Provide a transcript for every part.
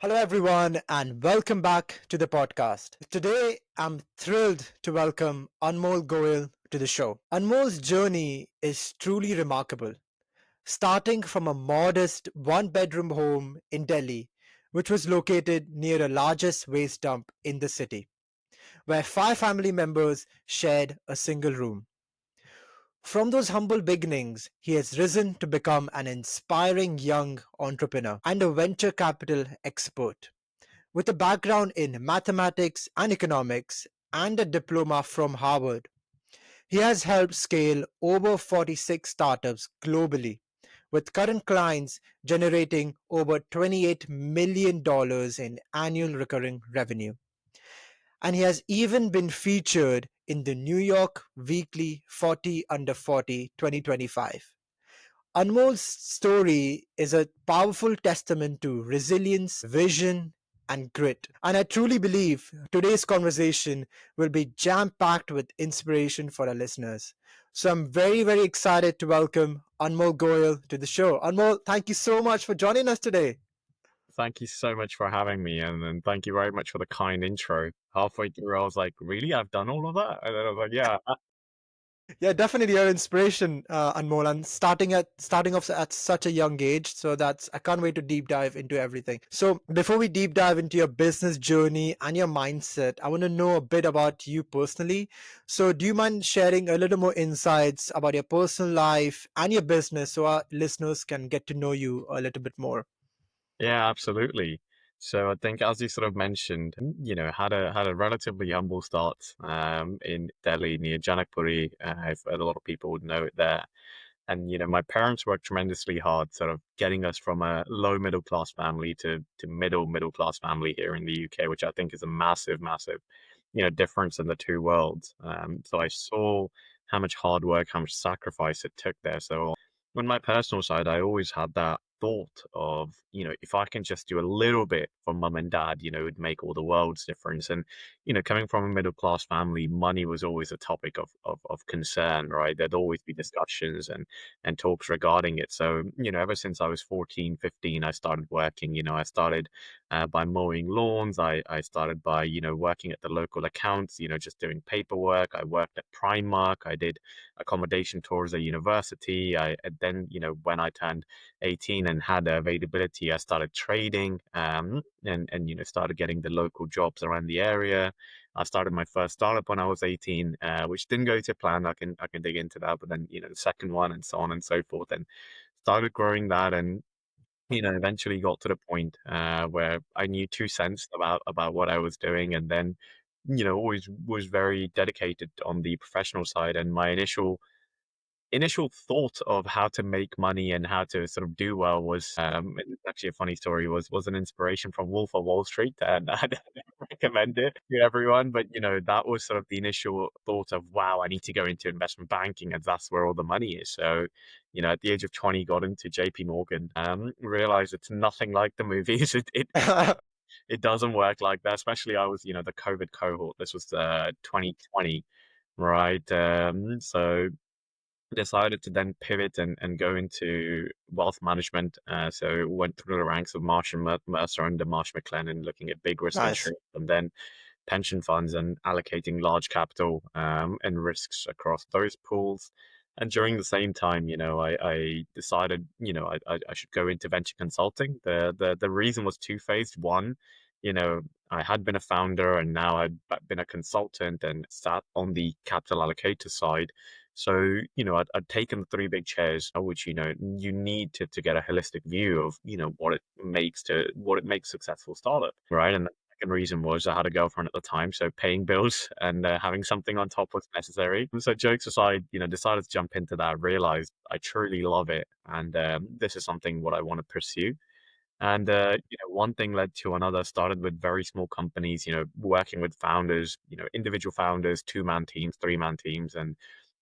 Hello, everyone, and welcome back to the podcast. Today, I'm thrilled to welcome Anmol Goel to the show. Anmol's journey is truly remarkable, starting from a modest one bedroom home in Delhi, which was located near the largest waste dump in the city, where five family members shared a single room. From those humble beginnings, he has risen to become an inspiring young entrepreneur and a venture capital expert. With a background in mathematics and economics and a diploma from Harvard, he has helped scale over 46 startups globally, with current clients generating over $28 million in annual recurring revenue. And he has even been featured in the New York Weekly 40 Under 40 2025. Anmol's story is a powerful testament to resilience, vision, and grit. And I truly believe today's conversation will be jam packed with inspiration for our listeners. So I'm very, very excited to welcome Anmol Goel to the show. Anmol, thank you so much for joining us today. Thank you so much for having me, and thank you very much for the kind intro. Halfway through, I was like, "Really? I've done all of that?" And then I was like, "Yeah." Yeah, definitely your inspiration, Anmol, and starting off at such a young age. So that's I can't wait to deep dive into everything. So before we deep dive into your business journey and your mindset, I want to know a bit about you personally. So do you mind sharing a little more insights about your personal life and your business, so our listeners can get to know you a little bit more? Yeah, absolutely. So I think, as you sort of mentioned, had a relatively humble start in Delhi near Janakpuri. I've heard a lot of people would know it there. And my parents worked tremendously hard, sort of getting us from a low middle class family to middle class family here in the UK, which I think is a massive, massive, difference in the two worlds. So I saw how much hard work, how much sacrifice it took there. So on my personal side, I always had that thought of, if I can just do a little bit for mum and dad, it'd make all the world's difference. And, coming from a middle class family, money was always a topic of concern, right? There'd always be discussions and talks regarding it. So, ever since I was 14, 15, I started working. I started by mowing lawns. I started by, working at the local accounts, just doing paperwork. I worked at Primark. I did accommodation tours at university. And then, when I turned 18 and had the availability, I started trading and started getting the local jobs around the area. I started my first startup when I was 18, which didn't go to plan. I can dig into that, but then the second one and so on and so forth, and started growing that, and eventually got to the point where I knew 2 cents about what I was doing, and then always was very dedicated on the professional side, and my initial thought of how to make money and how to sort of do well was it's actually a funny story, was an inspiration from Wolf of Wall Street, and I'd recommend it to everyone. But that was sort of the initial thought of, wow, I need to go into investment banking, and that's where all the money is. So at the age of 20, got into JP Morgan, realized it's nothing like the movies. It doesn't work like that. Especially, I was the COVID cohort. This was 2020, right? So decided to then pivot and go into wealth management. So went through the ranks of Marsh and Mercer under Marsh McLennan, looking at big risk Nice. insurance, and then pension funds and allocating large capital and risks across those pools. And during the same time, I decided, I should go into venture consulting. The reason was two-phased. One, I had been a founder and now I'd been a consultant and sat on the capital allocator side. So, I'd taken the three big chairs, which, you need to get a holistic view of, what it makes successful startup, right? And the second reason was I had a girlfriend at the time, so paying bills and having something on top was necessary. So jokes aside, decided to jump into that, realized I truly love it. And this is something what I want to pursue. And one thing led to another. Started with very small companies, working with founders, individual founders, two-man teams, three-man teams, and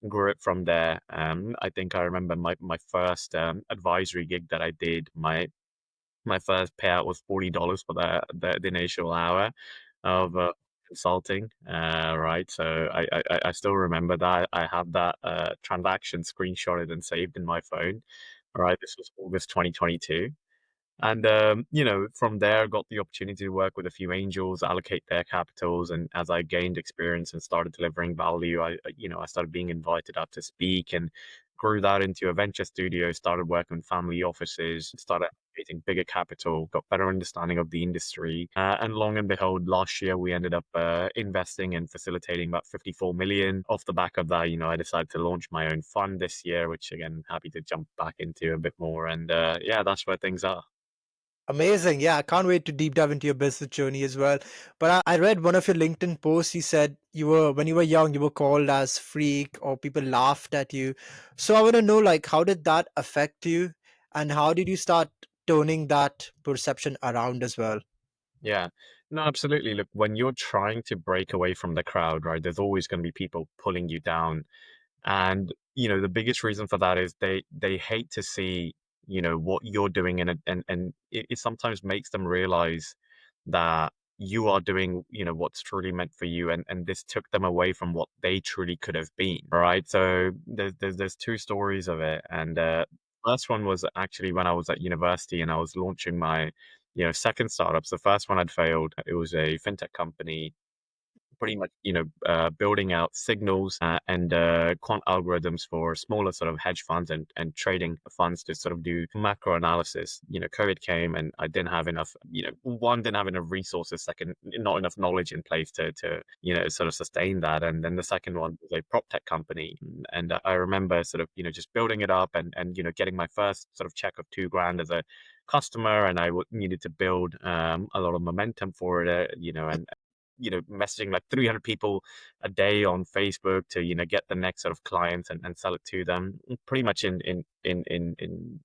grew it from there. I think I remember my first advisory gig that I did. My first payout was $40 for the initial hour of consulting. Right, so I still remember that. I have that transaction screenshotted and saved in my phone. All right, this was August 2022. And from there, got the opportunity to work with a few angels, allocate their capitals, and as I gained experience and started delivering value, I started being invited out to speak and grew that into a venture studio. Started working with family offices, started getting bigger capital, got better understanding of the industry, and long and behold, last year we ended up investing and facilitating about 54 million. Off the back of that, I decided to launch my own fund this year, which again, happy to jump back into a bit more. And yeah, that's where things are. Amazing. Yeah, I can't wait to deep dive into your business journey as well. But I read one of your LinkedIn posts. You said when you were young, you were called as freak or people laughed at you. So I want to know, like, how did that affect you? And how did you start turning that perception around as well? Yeah. No, absolutely. Look, when you're trying to break away from the crowd, right, there's always going to be people pulling you down. And, the biggest reason for that is they hate to see, what you're doing, and it sometimes makes them realize that you are doing, what's truly meant for you, and this took them away from what they truly could have been. Right. So there's two stories of it. And first one was actually when I was at university and I was launching my, second startups. The first one had failed. It was a fintech company pretty much, building out signals and quant algorithms for smaller sort of hedge funds and trading funds to sort of do macro analysis. COVID came and I didn't have enough, one, didn't have enough resources, second, not enough knowledge in place to sort of sustain that. And then the second one was a prop tech company. And I remember sort of, just building it up and getting my first sort of check of 2 grand as a customer, and I needed to build a lot of momentum for it, and messaging like 300 people a day on Facebook to, get the next sort of clients and sell it to them. Pretty much in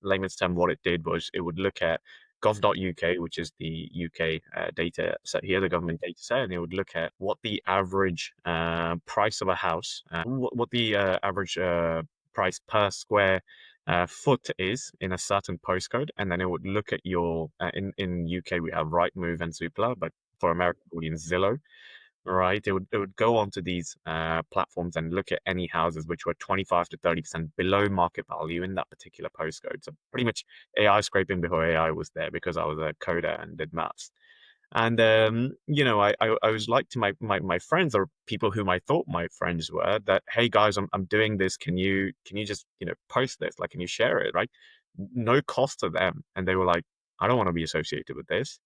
layman's term, what it did was it would look at gov.uk, which is the UK data set here, the government data set, and it would look at what the average price of a house, what the average price per square foot is in a certain postcode, and then it would look at your in UK we have Rightmove and Zoopla, but for American audience, Zillow, right? It would go onto these platforms and look at any houses which were 25 to 30% below market value in that particular postcode. So pretty much AI scraping before AI was there because I was a coder and did maths. And I was like to my friends or people whom I thought my friends were that, hey guys, I'm doing this. Can you just post this? Like, can you share it? Right? No cost to them, and they were like, I don't want to be associated with this.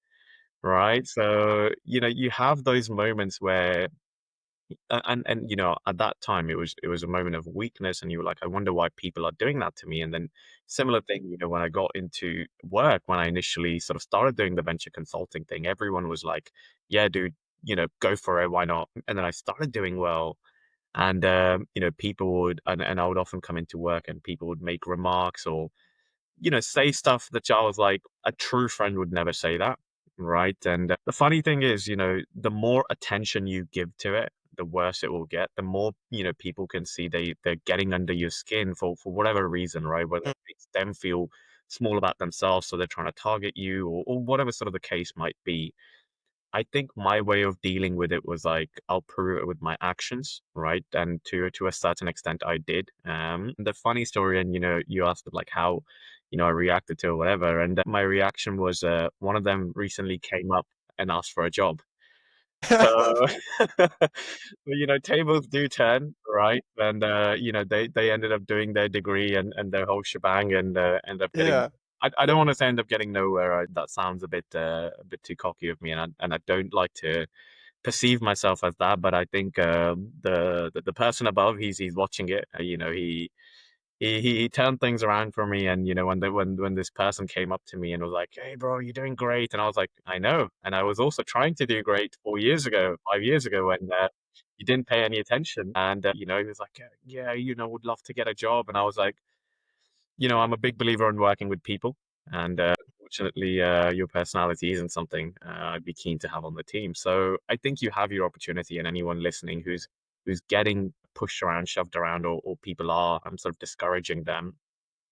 Right. So, you have those moments where, and at that time it was a moment of weakness, and you were like, I wonder why people are doing that to me. And then similar thing, when I got into work, when I initially sort of started doing the venture consulting thing, everyone was like, yeah, dude, go for it. Why not? And then I started doing well. And, people would, and I would often come into work and people would make remarks or say stuff that I was like, a true friend would never say that, right? And the funny thing is, the more attention you give to it, the worse it will get. The more people can see they're getting under your skin for whatever reason, right? Whether it makes them feel small about themselves, so they're trying to target you, or whatever sort of the case might be. I think my way of dealing with it was like I'll prove it with my actions, right? And to a certain extent, I did. The funny story, and you asked like how, I reacted to or whatever, and my reaction was one of them recently came up and asked for a job. So, tables do turn, right? And they ended up doing their degree and their whole shebang, and end up getting. Yeah. I don't want to say end up getting nowhere. That sounds a bit too cocky of me, and I don't like to perceive myself as that. But I think the person above, he's watching it. He turned things around for me, and when this person came up to me and was like, "Hey, bro, you're doing great," and I was like, "I know," and I was also trying to do great 4 years ago, 5 years ago, when you didn't pay any attention, and he was like, "Yeah, would love to get a job," and I was like, I'm a big believer in working with people, and fortunately, your personality isn't something I'd be keen to have on the team. So I think you have your opportunity, and anyone listening who's getting pushed around, shoved around, or people are, I'm sort of discouraging them.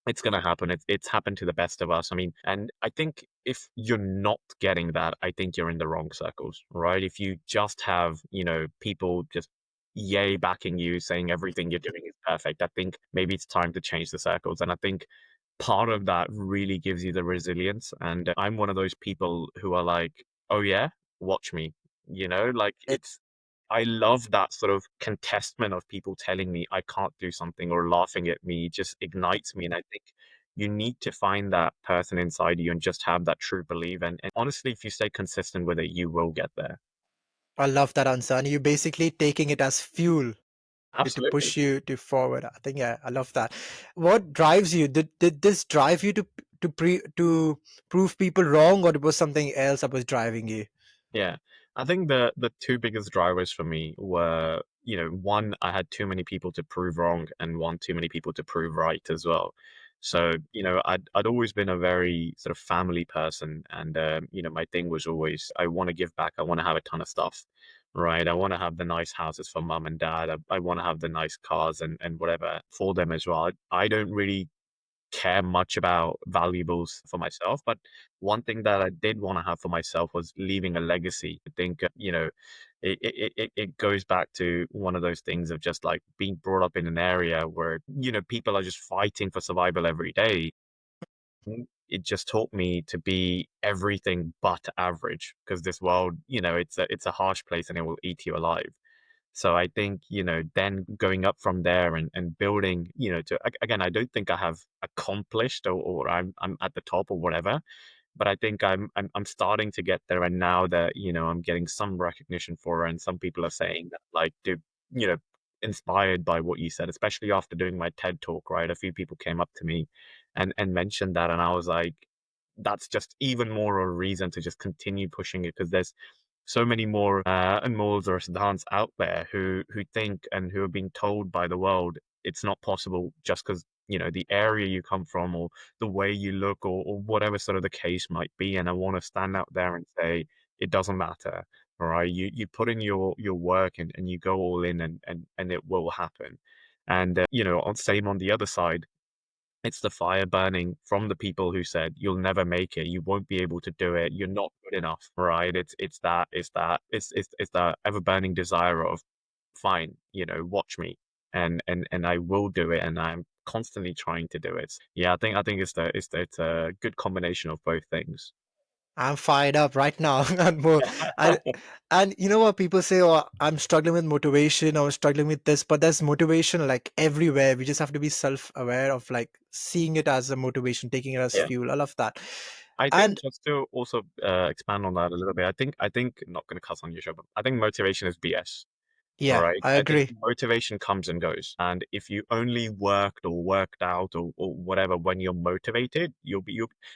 It's going to happen. It's happened to the best of us. I mean, and I think if you're not getting that, I think you're in the wrong circles, right? If you just have, people just yay backing you, saying everything you're doing is perfect, I think maybe it's time to change the circles. And I think part of that really gives you the resilience. And I'm one of those people who are like, oh, yeah, watch me. Like I love that sort of contestment of people telling me I can't do something or laughing at me just ignites me. And I think you need to find that person inside you and just have that true belief. And honestly, if you stay consistent with it, you will get there. I love that answer. And you're basically taking it as fuel to Absolutely. push you to forward. I think, yeah, I love that. What drives you? Did this drive you to prove people wrong, or it was something else that was driving you? Yeah. I think the two biggest drivers for me were, one, I had too many people to prove wrong, and one, too many people to prove right as well. So, I'd always been a very sort of family person, and my thing was always I want to give back. I want to have a ton of stuff, right? I want to have the nice houses for mom and dad. I want to have the nice cars and whatever for them as well. I don't really care much about valuables for myself. But one thing that I did want to have for myself was leaving a legacy. I think, it goes back to one of those things of just like being brought up in an area where, people are just fighting for survival every day. It just taught me to be everything but average because this world, it's a harsh place and it will eat you alive. So I think, then going up from there and building, again, I don't think I have accomplished or I'm at the top or whatever, but I think I'm starting to get there. And now that, I'm getting some recognition for it, and some people are saying that like, you know, inspired by what you said, especially after doing my TED talk, right? A few people came up to me and mentioned that, and I was like, that's just even more of a reason to just continue pushing it because there's so many more Anmols or Siddhants out there who think and who have been told by the world it's not possible just because the area you come from or the way you look or whatever sort of the case might be. And I want to stand out there and say it doesn't matter. All right, you put in your work and you go all in and it will happen. And same on the other side, it's the fire burning from the people who said, "You'll never make it. You won't be able to do it. You're not good enough." Right? It's that ever burning desire of, "Fine, watch me, and I will do it, and I'm constantly trying to do it." Yeah, I think it's a good combination of both things. I'm fired up right now. And more. I, and you know what people say, oh, I'm struggling with motivation, or struggling with this, but there's motivation like everywhere. We just have to be self-aware of like seeing it as a motivation, taking it as Yeah. fuel. I love that. I think And just to also expand on that a little bit, I think not going to cuss on your show, but I think motivation is BS. yeah, Right. I I think agree. motivation comes and goes. And if you only worked or worked out or whatever when you're motivated, you'll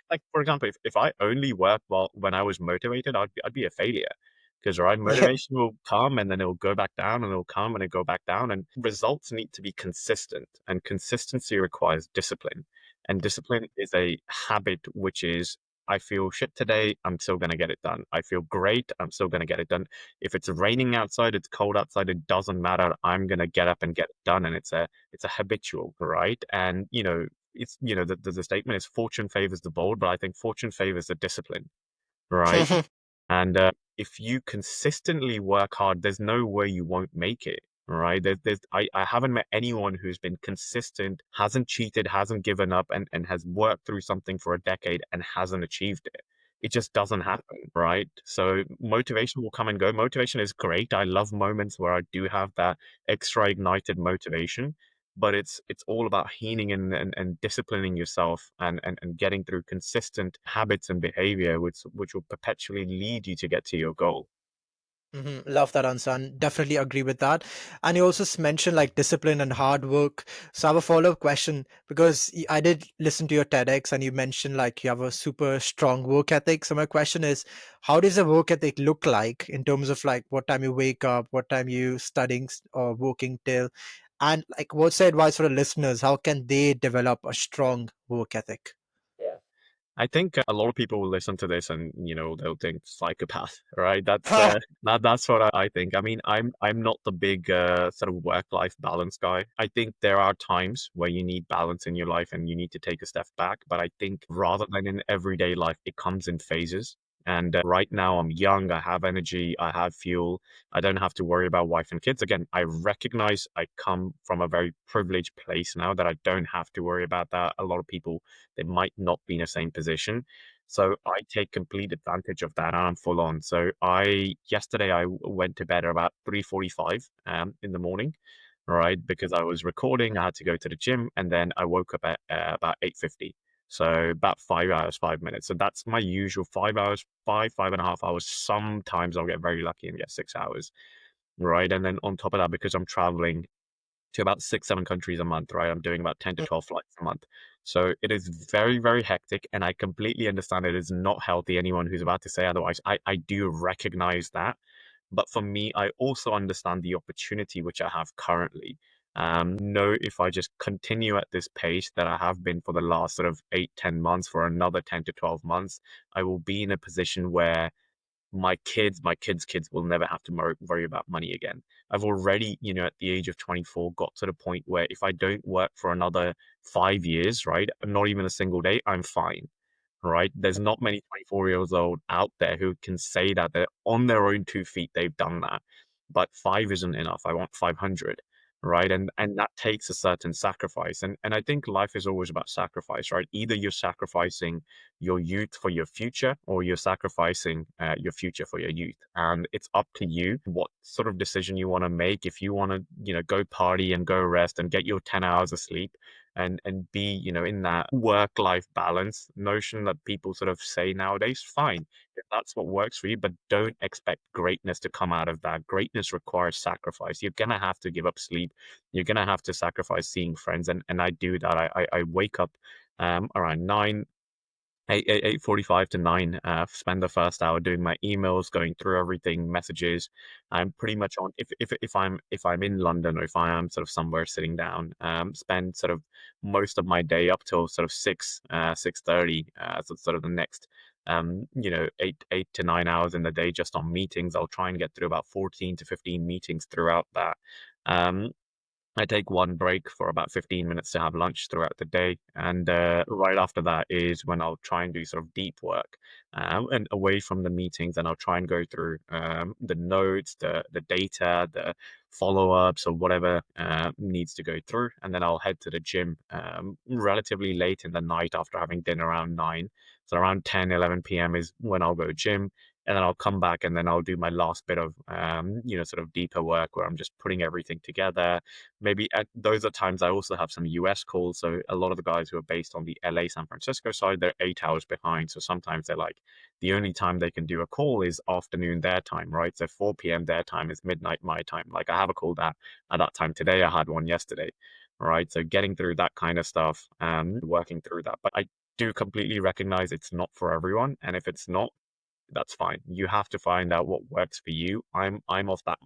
like for example, if I only worked when I was motivated, I'd be a failure. Because right, Yeah. motivation will come and then it'll go back down and it'll come and it'll go back down. And results need to be consistent. And consistency requires discipline. And discipline is a habit which is I feel shit today, I'm still gonna get it done. I feel great, I'm still gonna get it done. If it's raining outside, it's cold outside, it doesn't matter. I'm gonna get up and get it done. And it's a habitual, right? And it's the statement is fortune favors the bold, but I think fortune favors the discipline, right? And if you consistently work hard, there's no way you won't make it. Right. I haven't met anyone who's been consistent, hasn't cheated, hasn't given up, and has worked through something for a decade and hasn't achieved it. It just doesn't happen. Right. So motivation will come and go. Motivation is great. I love moments where I do have that extra ignited motivation, but it's all about healing and disciplining yourself and getting through consistent habits and behavior which will perpetually lead you to get to your goal. Love that answer and definitely agree with that. And you also mentioned like discipline and hard work. So I have a follow-up question because I did listen to your TEDx and you mentioned like you have a super strong work ethic. So my question is, how does a work ethic look like in terms of like what time you wake up, what time you studying or working till, and like what's the advice for the listeners? How can they develop a strong work ethic? Yeah. I think a lot of people will listen to this and they'll think psychopath, right? That's what I think. I mean, I'm not the big sort of work-life balance guy. I think there are times where you need balance in your life and you need to take a step back. But I think rather than in everyday life, it comes in phases. And right now, I'm young, I have energy, I have fuel, I don't have to worry about wife and kids. Again, I recognize I come from a very privileged place now that I don't have to worry about that. A lot of people, they might not be in the same position. So I take complete advantage of that and I'm full on. So yesterday I went to bed at about 3:45 in the morning, right? Because I was recording, I had to go to the gym, and then I woke up at about 8:50. So about 5 hours, 5 minutes. So that's my usual 5 hours, 5.5 hours. Sometimes I'll get very lucky and get 6 hours, right? And then on top of that, because I'm traveling to about 6, 7 countries a month, right? I'm doing about 10 to Mm. 12 flights a month. So it is very, very hectic, and I completely understand it is not healthy. Anyone who's about to say otherwise, I do recognize that. But for me, I also understand the opportunity which I have currently. Know if I just continue at this pace that I have been for the last sort of 8, 10 months, for another 10 to 12 months, I will be in a position where my kids' kids will never have to worry about money again. I've already, at the age of 24, got to the point where if I don't work for another 5 years, right, not even a single day, I'm fine, right? There's not many 24-year-olds old out there who can say that they're on their own 2 feet, they've done that. But five isn't enough. I want 500, right? And that takes a certain sacrifice. And I think life is always about sacrifice, right? Either you're sacrificing your youth for your future, or you're sacrificing your future for your youth. And it's up to you what sort of decision you want to make. If you want to, go party and go rest and get your 10 hours of sleep, and be, in that work life balance notion that people sort of say nowadays, fine, if that's what works for you. But don't expect greatness to come out of that. Greatness requires sacrifice. You're gonna have to give up sleep, you're gonna have to sacrifice seeing friends, and I do that. I wake up around 9, 8:45 to 9, spend the first hour doing my emails, going through everything, messages. I'm pretty much on, if I'm in London, or if I am sort of somewhere sitting down, spend sort of most of my day up till sort of 6:30, so sort of the next 8 to 9 hours in the day just on meetings. I'll try and get through about 14 to 15 meetings throughout that. Um, I take one break for about 15 minutes to have lunch throughout the day. And right after that is when I'll try and do sort of deep work, and away from the meetings. And I'll try and go through the notes, the data, the follow ups, or whatever needs to go through. And then I'll head to the gym relatively late in the night after having dinner around 9. So around 10, 11 p.m. is when I'll go gym. And then I'll come back and then I'll do my last bit of, sort of deeper work where I'm just putting everything together. Maybe at those are times I also have some US calls. So a lot of the guys who are based on the LA, San Francisco side, they're 8 hours behind. So sometimes they're like, the only time they can do a call is afternoon their time, right? So 4 p.m. their time is midnight my time. Like I have a call that at that time today. I had one yesterday, right? So getting through that kind of stuff, working through that. But I do completely recognize it's not for everyone. And if it's not, that's fine. You have to find out what works for you. I'm of that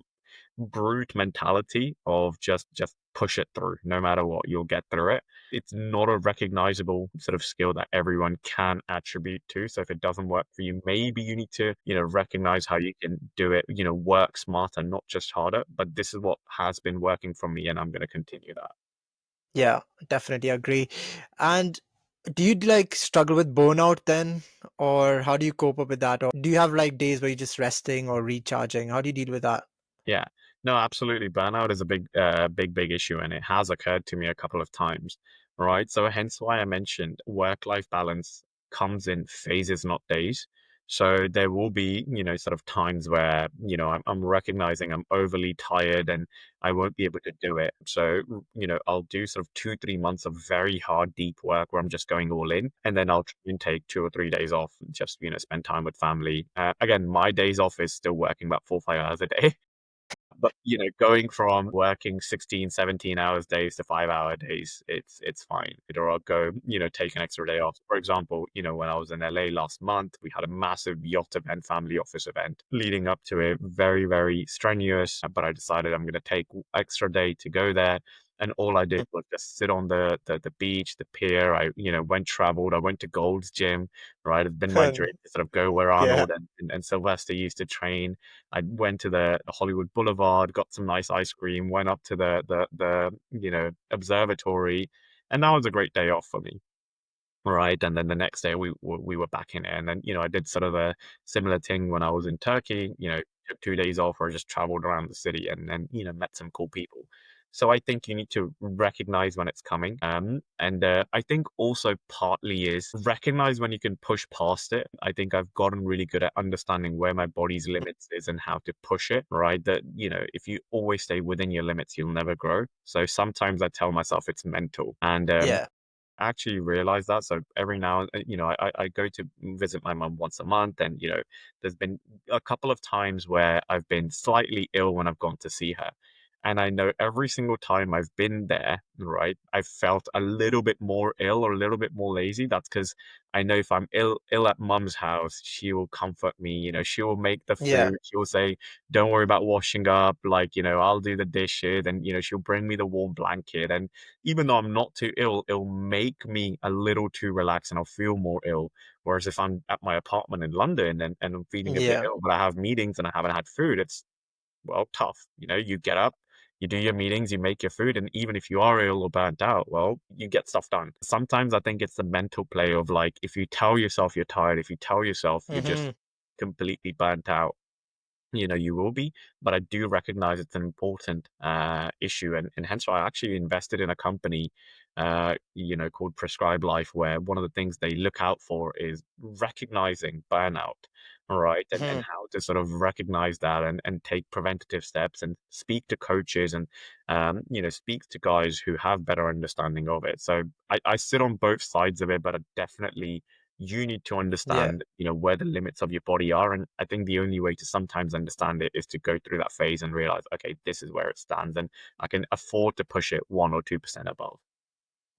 brute mentality of just push it through no matter what, you'll get through it. It's not a recognizable sort of skill that everyone can attribute to. So if it doesn't work for you, maybe you need to, recognize how you can do it, work smarter, not just harder. But this is what has been working for me, and I'm going to continue that. Yeah, definitely agree. And do you like struggle with burnout then, or how do you cope up with that? Or do you have like days where you're just resting or recharging? How do you deal with that? Yeah. No, absolutely. Burnout is a big issue, and it has occurred to me a couple of times, right? So hence why I mentioned work-life balance comes in phases, not days. So there will be, sort of times where, I'm recognizing I'm overly tired and I won't be able to do it. So, I'll do sort of 2, 3 months of very hard, deep work where I'm just going all in. And then I'll try and take 2 or 3 days off, and just, spend time with family. Again, my days off is still working about 4, 5 hours a day. But, going from working 16, 17 hours days to 5 hour days, it's fine. Or I'll go, take an extra day off. For example, when I was in LA last month, we had a massive yacht event, family office event leading up to it. Very, very strenuous, but I decided I'm going to take extra day to go there. And all I did was just sit on the beach, the pier. I, traveled. I went to Gold's Gym, right? It's been my dream to sort of go where Yeah. Arnold and Sylvester used to train. I went to the Hollywood Boulevard, got some nice ice cream, went up to the observatory, and that was a great day off for me. right? And then the next day we were back in it. And then, I did sort of a similar thing when I was in Turkey, took 2 days off or just traveled around the city and then, met some cool people. So I think you need to recognize when it's coming. And I think also partly is recognize when you can push past it. I think I've gotten really good at understanding where my body's limits is and how to push it, right? That, if you always stay within your limits, you'll never grow. So sometimes I tell myself it's mental. And Yeah. actually realize that. So every now and I go to visit my mum once a month, and there's been a couple of times where I've been slightly ill when I've gone to see her. And I know every single time I've been there, right, I've felt a little bit more ill or a little bit more lazy. That's because I know if I'm ill at mum's house, she will comfort me. She will make the Yeah. food. She will say, "Don't worry about washing up. Like, I'll do the dishes." And she'll bring me the warm blanket. And even though I'm not too ill, it'll make me a little too relaxed and I'll feel more ill. Whereas if I'm at my apartment in London and I'm feeling a bit Yeah. ill, but I have meetings and I haven't had food, it's, well, tough. You get up, you do your meetings, you make your food, and even if you are ill or burnt out, well, you get stuff done. Sometimes I think it's the mental play of like, if you tell yourself you're tired, if you tell yourself you're just Hmm. completely burnt out, you will be, but I do recognize it's an important issue, and hence why I actually invested in a company, called Prescribe Life, where one of the things they look out for is recognizing burnout, right, and Hmm. how to sort of recognize that and take preventative steps and speak to coaches and speak to guys who have better understanding of it. So I sit on both sides of it, but I definitely you need to Yeah. understand, where the limits of your body are. And I think the only way to sometimes understand it is to go through that phase and realize, okay, this is where it stands, and I can afford to push it 1 or 2% above.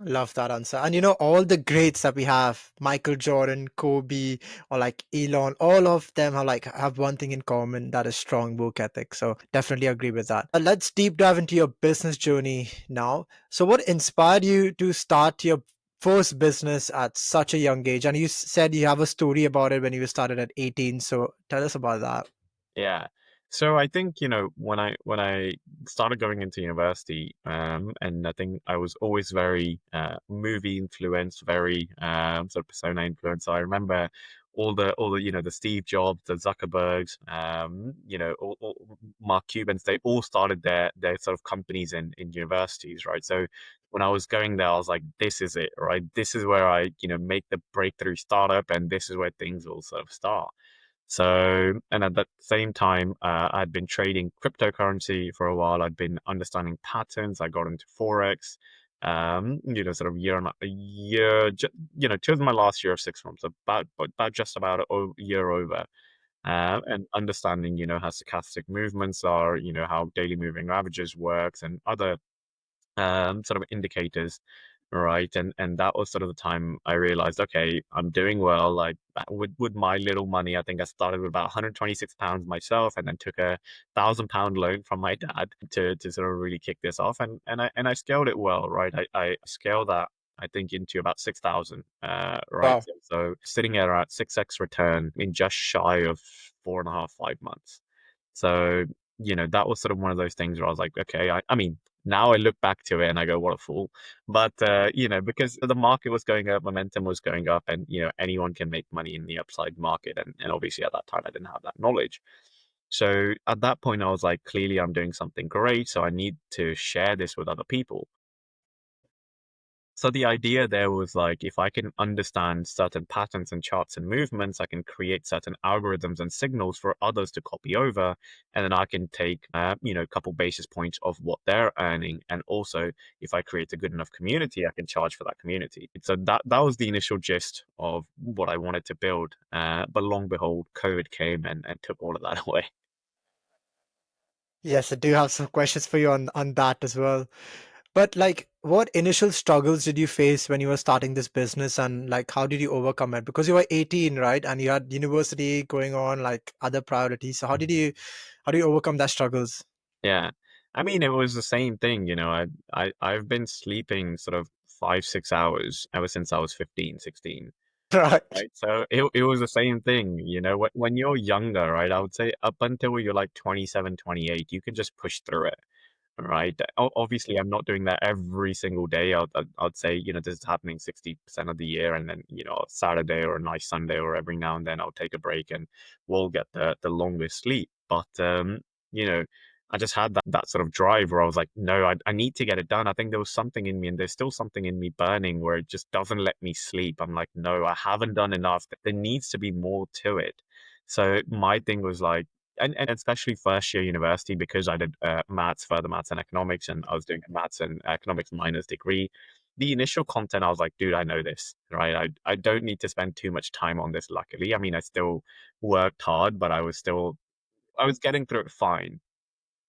Love that answer. And all the greats that we have, Michael Jordan, Kobe, or like Elon, all of them have one thing in common, that is strong work ethic. So definitely agree with that. Let's deep dive into your business journey now. So what inspired you to start your first business at such a young age? And you said you have a story about it when you started at 18. So tell us about that. Yeah. So I think, when I started going into university, and I think I was always very movie influenced, very sort of persona influenced. So I remember all the the Steve Jobs, the Zuckerbergs, all Mark Cubans, they all started their sort of companies in universities, right? So when I was going there, I was like, this is it, right? This is where I, make the breakthrough startup, and this is where things will sort of start. So, and at that same time, I'd been trading cryptocurrency for a while. I'd been understanding patterns. I got into Forex, sort of year on a year, chosen my last year of 6 months, about just about a year over. And understanding, how stochastic movements are, how daily moving averages works and other sort of indicators, right? And that was sort of the time I realized, okay, I'm doing well. Like with my little money, I think I started with about 126 pounds myself, and then took a £1,000 loan from my dad to sort of really kick this off, and I scaled it well, right? I scaled that. I think into about 6,000, right? Wow. So sitting at around 6x return in just shy of 4.5, 5 months. So, that was sort of one of those things where I was like, okay, I mean, now I look back to it and I go, what a fool. But, because the market was going up, momentum was going up, and, anyone can make money in the upside market. And obviously at that time, I didn't have that knowledge. So at that point, I was like, clearly I'm doing something great. So I need to share this with other people. So the idea there was like, if I can understand certain patterns and charts and movements, I can create certain algorithms and signals for others to copy over, and then I can take, a couple basis points of what they're earning, and also if I create a good enough community, I can charge for that community. So that was the initial gist of what I wanted to build. But long behold, COVID came and took all of that away. Yes, I do have some questions for you on that as well. But what initial struggles did you face when you were starting this business, and how did you overcome it? Because you were 18, right? And you had university going on, other priorities. So how do you overcome that struggles? Yeah. I mean, it was the same thing, I've been sleeping sort of 5, 6 hours ever since I was 15, 16. Right. Right. So it was the same thing, when you're younger, right? I would say up until you're like 27, 28, you can just push through it. right? Obviously, I'm not doing that every single day. I'd say, this is happening 60% of the year, and then, a Saturday or a nice Sunday, or every now and then I'll take a break and we'll get the longest sleep. But you know, I just had that sort of drive where I was like, no, I need to get it done. I think there was something in me, and there's still something in me burning where it just doesn't let me sleep. I'm like, no, I haven't done enough. There needs to be more to it. So my thing was like, and especially first year university, because I did maths, further maths and economics, and I was doing a maths and economics minors degree. The initial content, I was like, dude, I know this, right? I don't need to spend too much time on this, luckily. I mean, I still worked hard, but I was getting through it fine.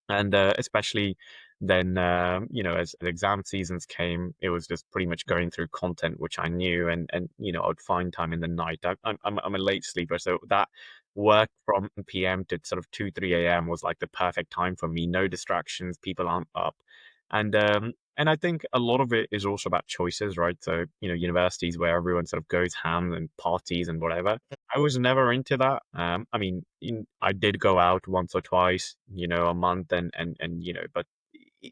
And especially then, as the exam seasons came, it was just pretty much going through content which I knew, and I would find time in the night. I'm a late sleeper, so that work from PM to sort of 2, 3 a.m. was like the perfect time for me. No distractions, people aren't up, and I think a lot of it is also about choices, right? So universities where everyone sort of goes ham and parties and whatever. I was never into that. I mean, I did go out once or twice, a month, and but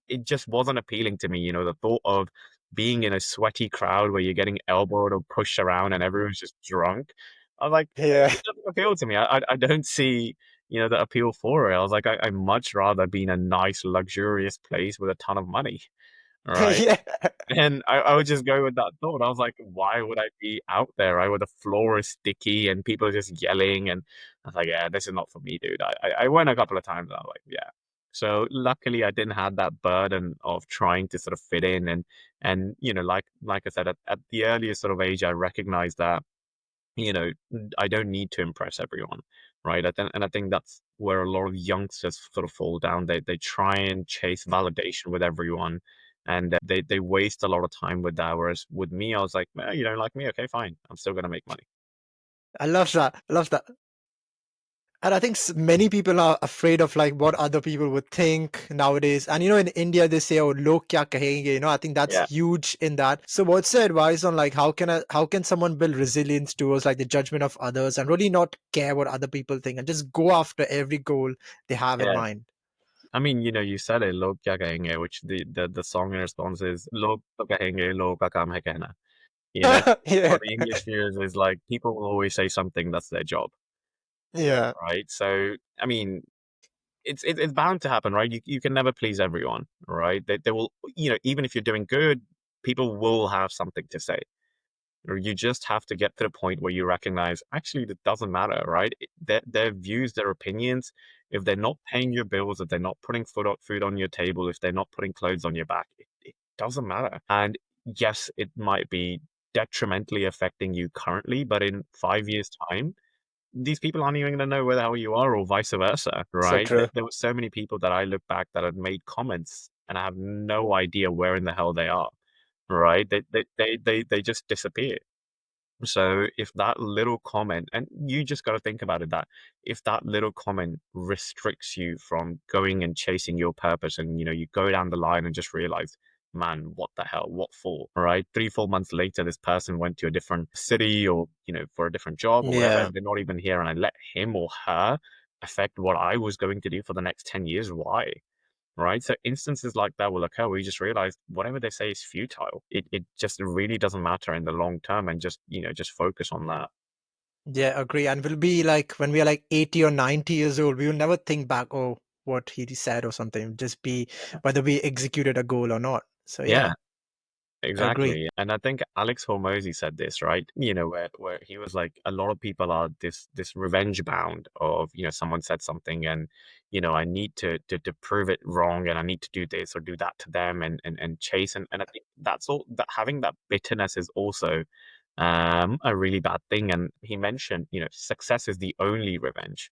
it just wasn't appealing to me. The thought of being in a sweaty crowd where you're getting elbowed or pushed around and everyone's just drunk. I was like, Yeah. it doesn't appeal to me. I don't see, the appeal for it. I was like, I much rather be in a nice, luxurious place with a ton of money, right? Yeah. And I would just go with that thought. I was like, why would I be out there, right? Where the floor is sticky and people are just yelling. And I was like, yeah, this is not for me, dude. I went a couple of times and I was like, yeah. So luckily I didn't have that burden of trying to sort of fit in, and like I said, at the earliest sort of age, I recognized that I don't need to impress everyone, right? I think that's where a lot of youngsters sort of fall down. They try and chase validation with everyone, and they waste a lot of time with that. Whereas with me, I was like, you don't like me? Okay, fine. I'm still gonna make money. I love that. I love that. And I think many people are afraid of like what other people would think nowadays. And in India they say, "Oh, log kya kahenge." I think that's Yeah, huge in that. So, what's your advice on like how can someone build resilience towards like the judgment of others and really not care what other people think and just go after every goal they have in yeah. mind? I mean, you said it, log kya kahenge, which the song in response is log to kahenge, log ka kaam hai kehna. You know, Yeah, or the English viewers is like people will always say something, that's their job, yeah, right? So, I mean, it's bound to happen, right? You can never please everyone, right? They will, even if you're doing good, people will have something to say. Or you just have to get to the point where you recognize, actually, that doesn't matter, right? Their views, their opinions, if they're not paying your bills, if they're not putting food on your table, if they're not putting clothes on your back, it doesn't matter. And yes, it might be detrimentally affecting you currently, but in 5 years' time, these people aren't even going to know where the hell you are, or vice versa, so right? true. There were so many people that I look back that had made comments, and I have no idea where in the hell they are, right? They just disappear. So if that little comment, and you just got to think about it, that if that little comment restricts you from going and chasing your purpose, and you go down the line and just realize, man, what the hell, what for? All right, 3, 4 months later, this person went to a different city, or for a different job or whatever, Yeah. and they're not even here, and I let him or her affect what I was going to do for the next 10 years. Why? Right? So instances like that will occur where you just realize whatever they say is futile. It just really doesn't matter in the long term, and just focus on that. Yeah, agree. And we'll be like when we are like 80 or 90 years old, we will never think back, oh, what he said or something. It'll just be whether we executed a goal or not. So Yeah, yeah, I agree. exactly. And I think Alex Hormozy said this, right? Where he was like, a lot of people are this revenge bound of, someone said something, and I need to prove it wrong, and I need to do this or do that to them, and chase, and I think that's all, that having that bitterness is also a really bad thing. And he mentioned, success is the only revenge.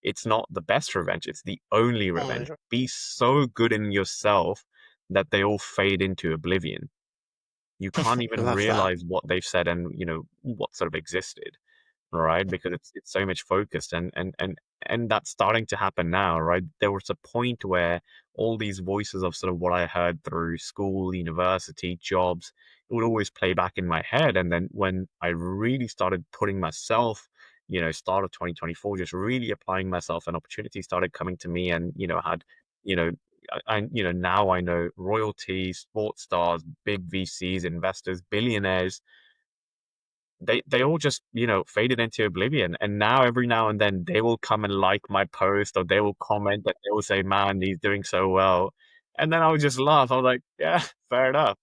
It's not the best revenge, it's the only revenge. Mm. Be so good in yourself that they all fade into oblivion. You can't even Love that. realize what they've said, and what sort of existed, right? Because it's so much focused, and that's starting to happen now, right? There was a point where all these voices of sort of what I heard through school, university, jobs, it would always play back in my head. And then when I really started putting myself, start of 2024, just really applying myself, and opportunities started coming to me, and I had, you know now I know royalties, sports stars, big VCs, investors, billionaires, they all just, faded into oblivion. And now every now and then they will come and like my post, or they will comment, and they will say, "Man, he's doing so well." And then I would just laugh. I was like, "Yeah, fair enough."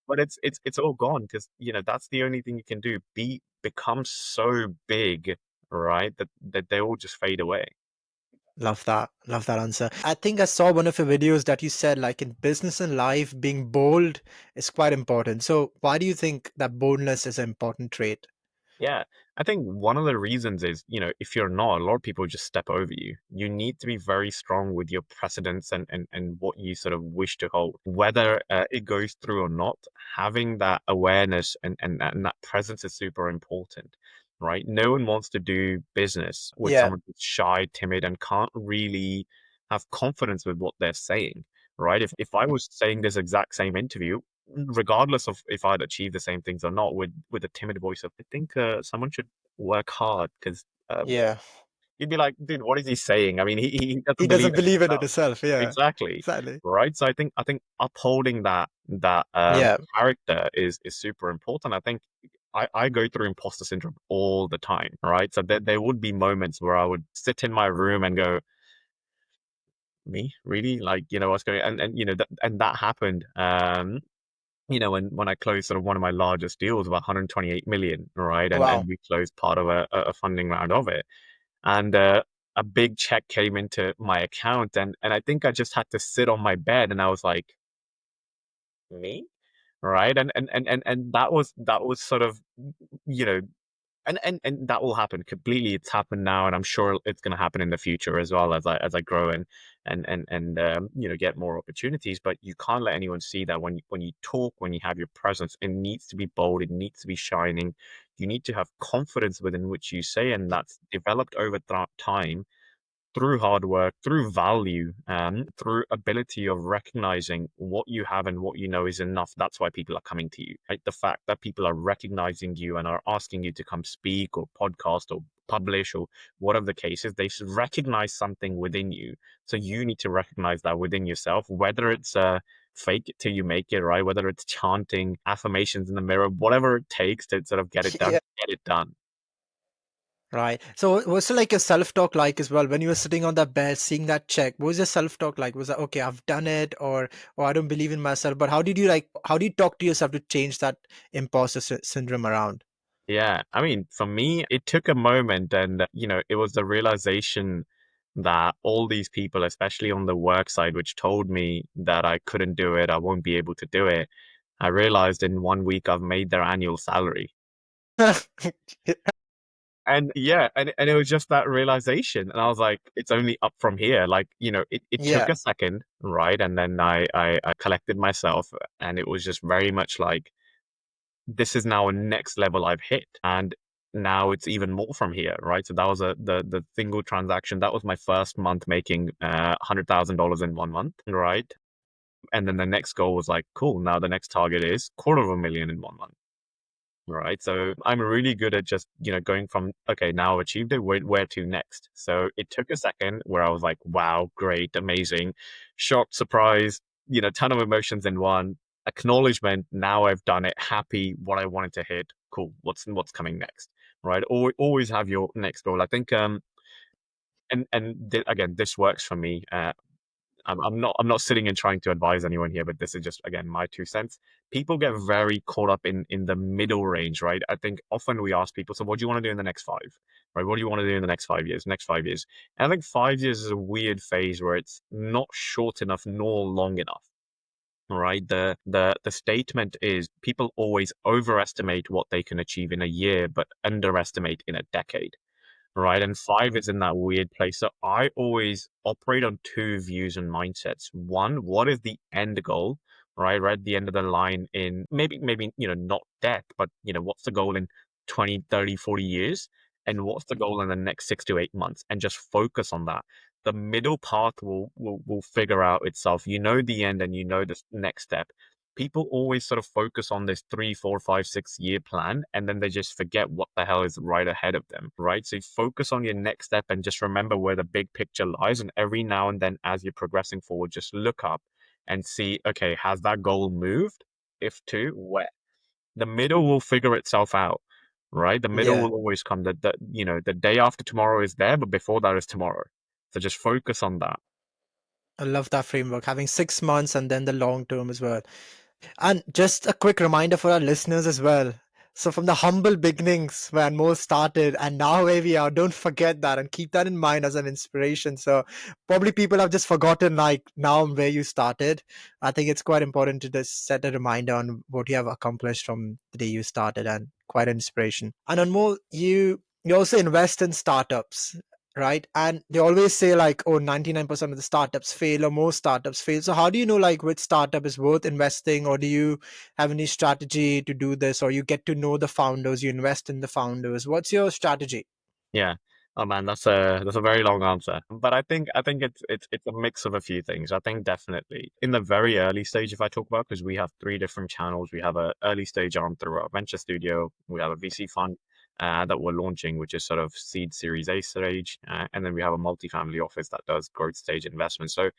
But it's all gone because, that's the only thing you can do. Become so big, right? That they all just fade away. Love that. Love that answer. I think I saw one of your videos that you said, like, in business and life, being bold is quite important. So why do you think that boldness is an important trait? Yeah, I think one of the reasons is, if you're not, a lot of people just step over you. You need to be very strong with your precedents and what you sort of wish to hold. Whether it goes through or not, having that awareness and that presence is super important, right? No one wants to do business with Yeah. someone who's shy, timid, and can't really have confidence with what they're saying, right? If I was saying this exact same interview, regardless of if I'd achieve the same things or not, with a timid voice of, I think someone should work hard because Yeah. you'd be like, dude, what is he saying? I mean, he He doesn't believe doesn't in believe in it himself. himself. Yeah. Exactly. Exactly. Right. So I think upholding that Yeah. character is super important. I think I go through imposter syndrome all the time, right? So there would be moments where I would sit in my room and go, me? Really? Like, what's going on? And that happened. When I closed sort of one of my largest deals of 128 million, right? And Wow. we closed part of a funding round of it. And a big check came into my account, and I think I just had to sit on my bed, and I was like, me? Right? And that was sort of, you know, and that will happen completely. It's happened now, and I'm sure it's going to happen in the future as well, as I grow and get more opportunities. But you can't let anyone see that when you talk, when you have your presence, it needs to be bold, it needs to be shining. You need to have confidence within which you say, and that's developed over time through hard work, through value, through ability of recognizing what you have and what you know is enough. That's why people are coming to you, right? The fact that people are recognizing you and are asking you to come speak or podcast or publish or whatever the case is, they should recognize something within you. So you need to recognize that within yourself, whether it's fake it till you make it, right? Whether it's chanting affirmations in the mirror, whatever it takes to sort of get it done, Yeah. get it done. Right. So what's like your self-talk like as well when you were sitting on that bed, seeing that check? What was your self-talk like? Was that okay, I've done it, or I don't believe in myself? But how do you talk to yourself to change that imposter syndrome around? Yeah, I mean, for me, it took a moment, and it was the realization that all these people, especially on the work side, which told me that I couldn't do it, I won't be able to do it. I realized in 1 week I've made their annual salary. And yeah, and it was just that realization. And I was like, it's only up from here. Like, it took Yeah. a second, right? And then I collected myself, and it was just very much like, this is now a next level I've hit. And now it's even more from here, right? So that was the single transaction. That was my first month making $100,000 in 1 month, right? And then the next goal was like, cool. Now the next target is quarter of a million in 1 month. Right. So I'm really good at just, going from, okay, now I've achieved it, where to next? So it took a second where I was like, wow, great, amazing, shocked, surprised, ton of emotions in one, acknowledgement, now I've done it, happy, what I wanted to hit, cool, what's coming next? Right. Always have your next goal. I think again, this works for me. I'm not sitting and trying to advise anyone here, but this is just, again, my 2 cents. People get very caught up in the middle range, right? I think often we ask people, so what do you want to do in the next five? Right? What do you want to do in the next 5 years? Next 5 years. And I think 5 years is a weird phase where it's not short enough nor long enough. Right. The statement is people always overestimate what they can achieve in a year, but underestimate in a decade. Right. And five is in that weird place. So I always operate on two views and mindsets. One, what is the end goal? Right at the end of the line, in maybe, not death, but what's the goal in 20, 30, 40 years? And what's the goal in the next 6 to 8 months? And just focus on that. The middle path will figure out itself. You know the end and you know the next step. people always sort of focus on this 3, 4, 5, 6 year plan, and then they just forget what the hell is right ahead of them, right? So you focus on your next step and just remember where the big picture lies. And every now and then, as you're progressing forward, just look up and see, okay, has that goal moved? If to, where? The middle will figure itself out, right? The middle Yeah, will always come. The day after tomorrow is there, but before that is tomorrow. So just focus on that. I love that framework, having 6 months and then the long term as well. And just a quick reminder for our listeners as well. So, from the humble beginnings where Anmol started and now where we are, don't forget that and keep that in mind as an inspiration. So, probably people have just forgotten, like, now where you started. I think it's quite important to just set a reminder on what you have accomplished from the day you started, and quite an inspiration. And Anmol, you also invest in startups, right? And they always say, like, oh, 99% of the startups fail, or most startups fail. So how do you know, like, which startup is worth investing, or do you have any strategy to do this, or you get to know the founders, you invest in the founders? What's your strategy? Yeah. Oh man, that's a very long answer. But I think it's a mix of a few things. I think definitely in the very early stage, if I talk about, because we have three different channels. We have a early stage arm through our venture studio. We have a VC fund that we're launching, which is sort of seed Series A stage, and then we have a multifamily office that does growth stage investment. So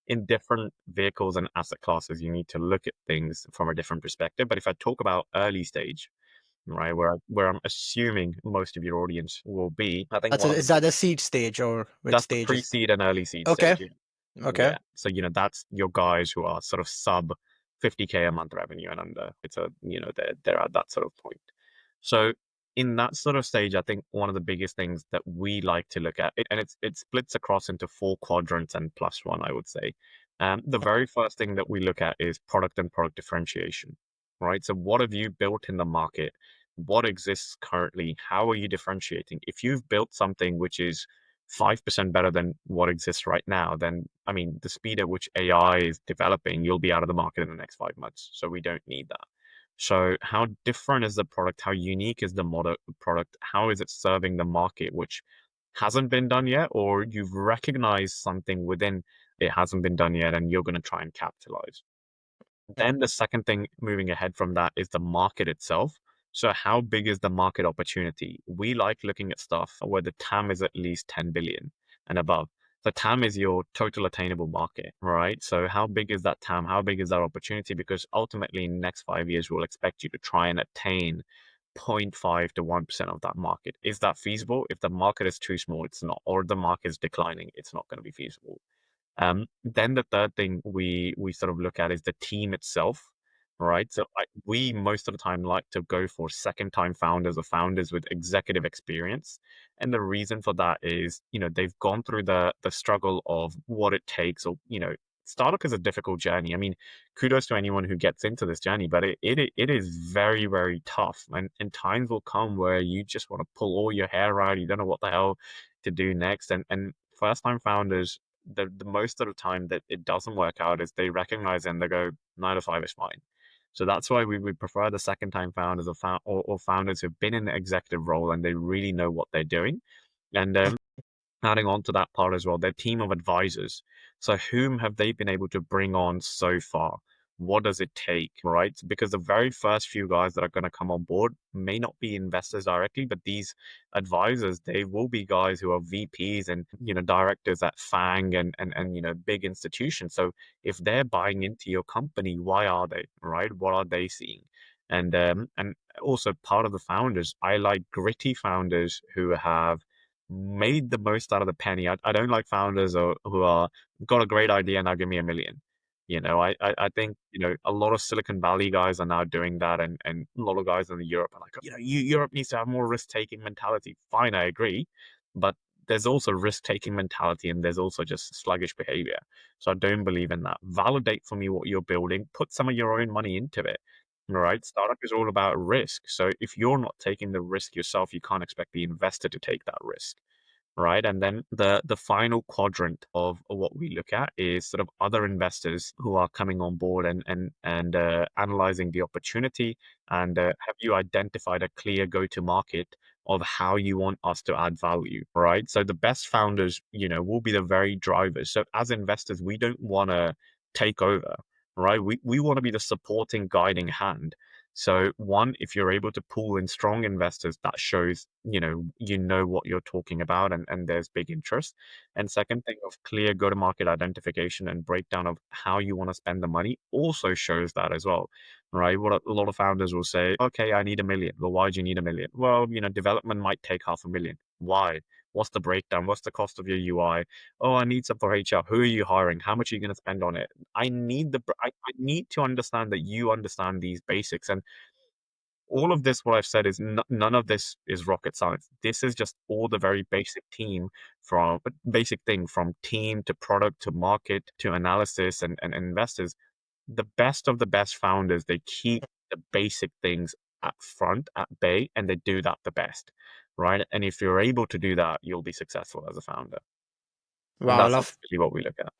in different vehicles and asset classes, you need to look at things from a different perspective. But if I talk about early stage, right, where I'm assuming most of your audience will be. I think That's one of the is that the seed stage, or which that's the stage is? pre-seed and early seed Okay. stage. Yeah. Okay. Yeah. So, that's your guys who are sort of sub 50K a month revenue and under. It's they're at that sort of point. So in that sort of stage, I think one of the biggest things that we like to look at, and it splits across into four quadrants and plus one, I would say. The very first thing that we look at is product and product differentiation, right? So what have you built in the market? What exists currently? How are you differentiating? If you've built something which is 5% better than what exists right now, then I mean, the speed at which AI is developing, you'll be out of the market in the next 5 months. So we don't need that. So how different is the product? How unique is the product? How is it serving the market, which hasn't been done yet, or you've recognized something within it hasn't been done yet, and you're going to try and capitalize. Then the second thing moving ahead from that is the market itself. So how big is the market opportunity? We like looking at stuff where the TAM is at least 10 billion and above. The TAM is your total attainable market, right? So how big is that TAM? How big is that opportunity? Because ultimately in the next 5 years, we'll expect you to try and attain 0.5 to 1% of that market. Is that feasible? If the market is too small, it's not, or the market is declining, it's not going to be feasible. Then the third thing we sort of look at is the team itself, right? So we most of the time like to go for second time founders or founders with executive experience, and the reason for that is they've gone through the struggle of what it takes, or startup is a difficult journey. I mean, kudos to anyone who gets into this journey, but it is very very tough, and times will come where you just want to pull all your hair out. You don't know what the hell to do next, and first time founders, the most of the time that it doesn't work out is they recognize and they go 9 to 5 is fine. So that's why we would prefer the second time founders, or founders who've been in the executive role and they really know what they're doing. And adding on to that part as well, their team of advisors. So, whom have they been able to bring on so far? What does it take, right? Because the very first few guys that are going to come on board may not be investors directly, but these advisors, they will be guys who are VPs and directors at FANG and big institutions. So if they're buying into your company, why are they, right? What are they seeing? And also part of the founders, I like gritty founders who have made the most out of the penny. I don't like founders who are got a great idea, now give me a million. I think a lot of Silicon Valley guys are now doing that, and a lot of guys in Europe are like, Europe needs to have more risk taking mentality. Fine, I agree, but there's also risk taking mentality, and there's also just sluggish behavior. So I don't believe in that. Validate for me what you're building. Put some of your own money into it. All right, startup is all about risk. So if you're not taking the risk yourself, you can't expect the investor to take that risk, right? And then the final quadrant of what we look at is sort of other investors who are coming on board and analyzing the opportunity. And have you identified a clear go-to-market of how you want us to add value, right? So the best founders, will be the very drivers. So as investors, we don't want to take over. right? We want to be the supporting, guiding hand. So one, if you're able to pull in strong investors, that shows, you know what you're talking about, and there's big interest. And second thing of clear go-to-market identification and breakdown of how you want to spend the money also shows that as well, right? What a lot of founders will say, okay, I need 1 million. Well, why do you need 1 million? Well, development might take 500,000. Why? What's the breakdown? What's the cost of your UI? Oh, I need some for HR. Who are you hiring? How much are you going to spend on it? I need to understand that you understand these basics. And all of this, what I've said is none of this is rocket science. This is just all the very basic thing from team to product to market to analysis and investors. The best of the best founders, they keep the basic things at front, at bay, and they do that the best, right? And if you're able to do that, you'll be successful as a founder. And Wow, that's love. ultimately what we look at.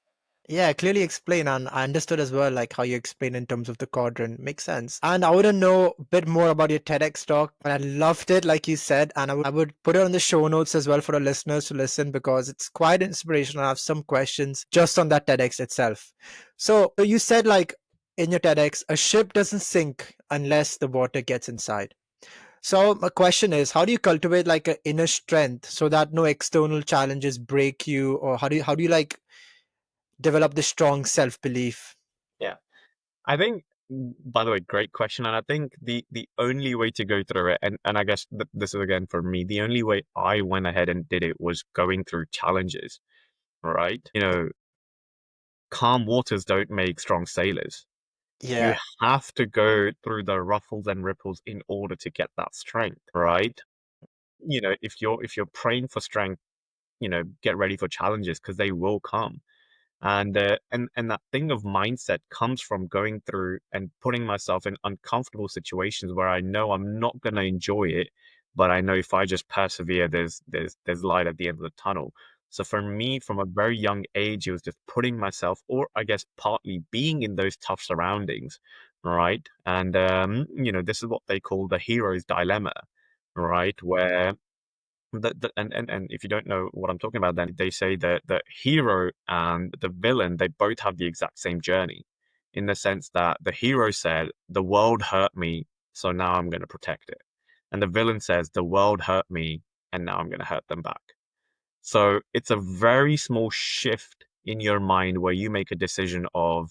Yeah, clearly explain, and I understood as well, like how you explain in terms of the quadrant. Makes sense. And I want to know a bit more about your TEDx talk. And I loved it, like you said, and I would put it on the show notes as well for our listeners to listen because it's quite inspirational. I have some questions just on that TEDx itself. So you said, like in your TEDx, a ship doesn't sink unless the water gets inside. So my question is, how do you cultivate like an inner strength so that no external challenges break you, or how do you like develop the strong self belief? Yeah. I think, by the way, great question. And I think the only way to go through it, and I guess this is again for me, the only way I went ahead and did it was going through challenges, right? Calm waters don't make strong sailors. You Yeah, have to go through the ruffles and ripples in order to get that strength, right? If you're praying for strength, get ready for challenges because they will come. And that thing of mindset comes from going through and putting myself in uncomfortable situations where I know I'm not going to enjoy it, but I know if I just persevere, there's light at the end of the tunnel. So for me, from a very young age, it was just putting myself, or I guess partly being in those tough surroundings, right? And this is what they call the hero's dilemma, right? Where and if you don't know what I'm talking about, then they say that the hero and the villain, they both have the exact same journey, in the sense that the hero said, "The world hurt me, so now I'm going to protect it," and the villain says, "The world hurt me, and now I'm going to hurt them back." So it's a very small shift in your mind where you make a decision of,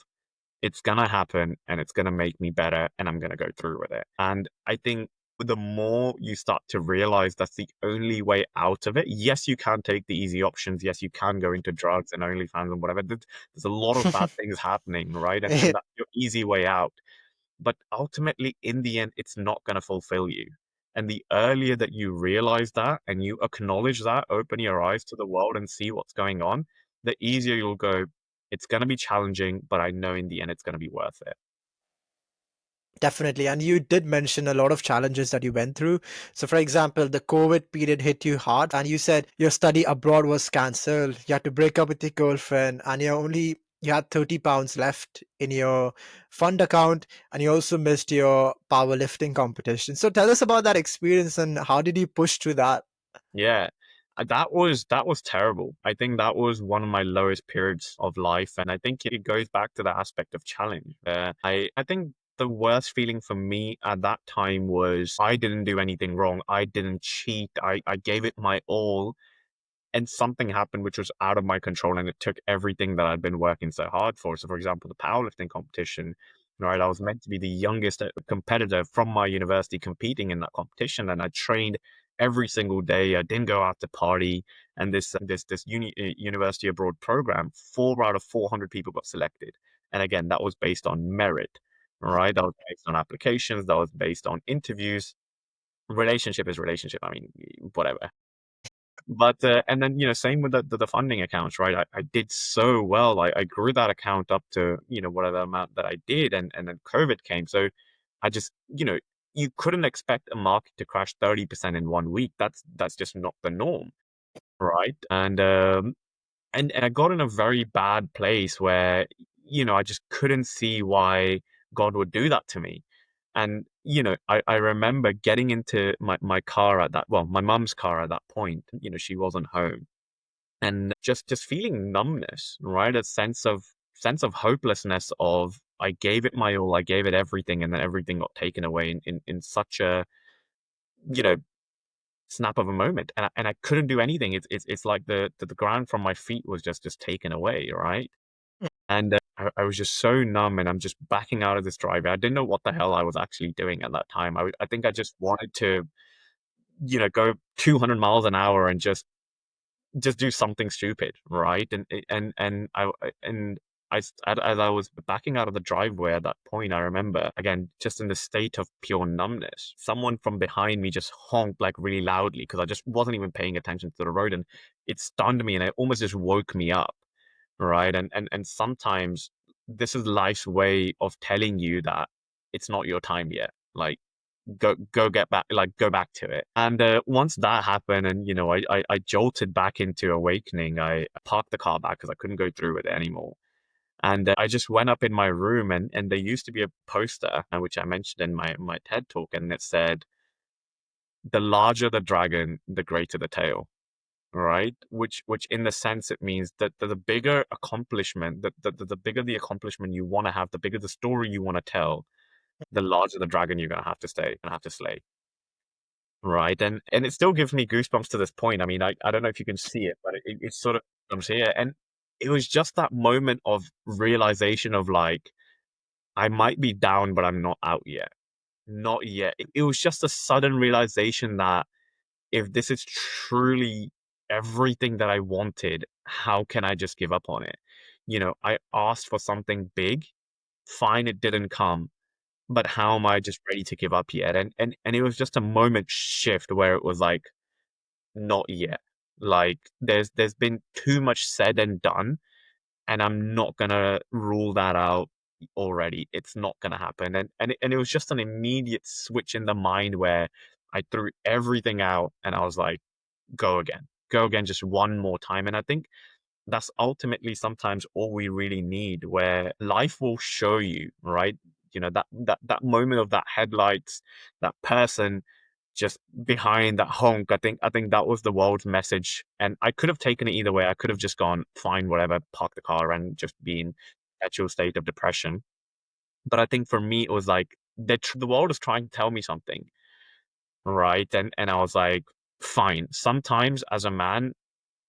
it's gonna happen and it's gonna make me better and I'm gonna go through with it. And I think the more you start to realize that's the only way out of it, yes, you can take the easy options. Yes, you can go into drugs and OnlyFans and whatever. There's a lot of bad things happening, right? And that's your easy way out. But ultimately, in the end, it's not going to fulfill you. And the earlier that you realize that and you acknowledge that, open your eyes to the world and see what's going on, the easier you'll go. It's going to be challenging, but I know in the end it's going to be worth it. definitely. And you did mention a lot of challenges that you went through. So, for example, the COVID period hit you hard, and you said your study abroad was cancelled. You had to break up with your girlfriend, and you had 30 pounds left in your fund account, and you also missed your powerlifting competition. So, tell us about that experience and how did you push through that? Yeah. That was terrible. I think that was one of my lowest periods of life, and I think it goes back to the aspect of challenge. I think the worst feeling for me at that time was I didn't do anything wrong. I didn't cheat. I gave it my all, and something happened which was out of my control, and it took everything that I'd been working so hard for. So, for example, the powerlifting competition, right? I was meant to be the youngest competitor from my university competing in that competition, and I trained every single day. I didn't go out to party, and this university abroad program, 4 out of 400 people got selected, and again, that was based on merit, right? That was based on applications, that was based on interviews. Relationship is relationship. I mean, whatever. But and then same with the funding accounts, right? I did so well. I grew that account up to whatever amount that I did, and then COVID came, so I just you couldn't expect a market to crash 30% in 1 week. That's just not the norm, right? And I got in a very bad place where I just couldn't see why God would do that to me. And I remember getting into my car at that, well, my mum's car at that point. She wasn't home, and just feeling numbness, right? A sense of hopelessness of I gave it my all, I gave it everything, and then everything got taken away in such a, you know, snap of a moment, and I couldn't do anything. It's like the ground from my feet was just taken away, right? And I was just so numb, and I'm just backing out of this driveway. I didn't know what the hell I was actually doing at that time. I think I just wanted to, go 200 miles an hour and just do something stupid, right? As I was backing out of the driveway at that point, I remember again, just in the state of pure numbness, someone from behind me just honked like really loudly because I just wasn't even paying attention to the road, and it stunned me and it almost just woke me up, right? And sometimes this is life's way of telling you that it's not your time yet. Like go get back, like go back to it. And once that happened, and I jolted back into awakening, I parked the car back because I couldn't go through with it anymore. And I just went up in my room, and there used to be a poster, which I mentioned in my TED talk, and it said, "The larger the dragon, the greater the tail." Right? Which in the sense it means that the bigger accomplishment, the bigger the accomplishment you want to have, the bigger the story you want to tell, the larger the dragon you're gonna have to slay. Right, and it still gives me goosebumps to this point. I mean, I don't know if you can see it, but it sort of comes here, and it was just that moment of realization of like, I might be down, but I'm not out yet. Not yet. It was just a sudden realization that if this is truly everything that I wanted, how can I just give up on it? I asked for something big, fine, it didn't come, but how am I just ready to give up yet? And it was just a moment shift where it was like, not yet. Like there's been too much said and done, and I'm not gonna rule that out already. It's not gonna happen. And it was just an immediate switch in the mind where I threw everything out and I was like, go again. Go again just one more time. And I think that's ultimately sometimes all we really need, where life will show you, right? That moment of that headlights, that person just behind that honk. I think that was the world's message. And I could have taken it either way. I could have just gone, fine, whatever, park the car and just be in perpetual state of depression. But I think for me it was like the world is trying to tell me something, right? And I was like, fine. Sometimes as a man,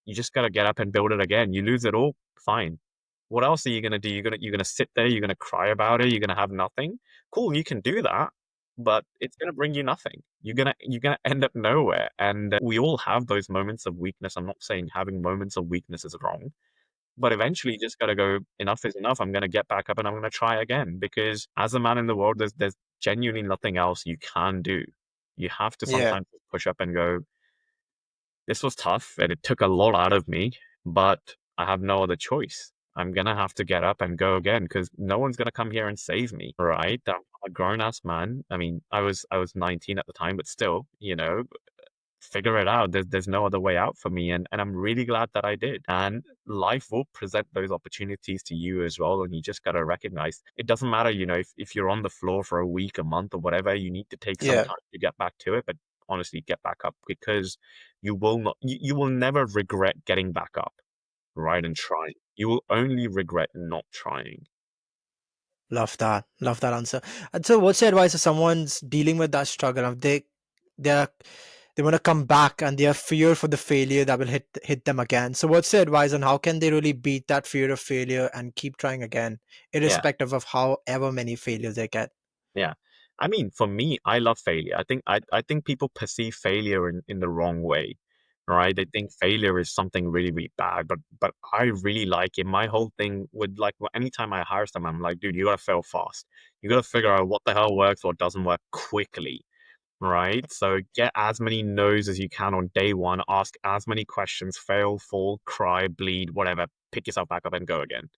you just gotta get up and build it again. You lose it all, fine. What else are you gonna do? You're gonna sit there, you're gonna cry about it, you're gonna have nothing? Cool, you can do that, but it's gonna bring you nothing. You're gonna end up nowhere, and we all have those moments of weakness. I'm not saying having moments of weakness is wrong, but eventually you just gotta go, enough is enough. I'm gonna get back up and I'm gonna try again, because as a man in the world, there's genuinely nothing else you can do. You have to Yeah. sometimes push up and go, this was tough and it took a lot out of me, but I have no other choice. I'm gonna have to get up and go again because no one's gonna come here and save me, right? I'm a grown ass man. I mean, I was 19 at the time, but still, figure it out. There's no other way out for me, and I'm really glad that I did. And life will present those opportunities to you as well, and you just gotta recognize it doesn't matter, if you're on the floor for a week, a month, or whatever, you need to take some Yeah. time to get back to it. But honestly, get back up, because you will never regret getting back up, right, and trying. You will only regret not trying. Love that. Love that answer. And so, what's your advice if someone's dealing with that struggle? If they're they want to come back and they have fear for the failure that will hit them again. So, what's your advice on how can they really beat that fear of failure and keep trying again, Yeah. irrespective of however many failures they get? Yeah. I mean, for me, I love failure. I think people perceive failure in the wrong way, right? They think failure is something really, really bad, but I really like it. My whole thing would, like, anytime I hire someone, I'm like, dude, you gotta fail fast. You gotta figure out what the hell works, what doesn't work quickly, right? So get as many no's as you can on day one, ask as many questions, fail, fall, cry, bleed, whatever, pick yourself back up and go again.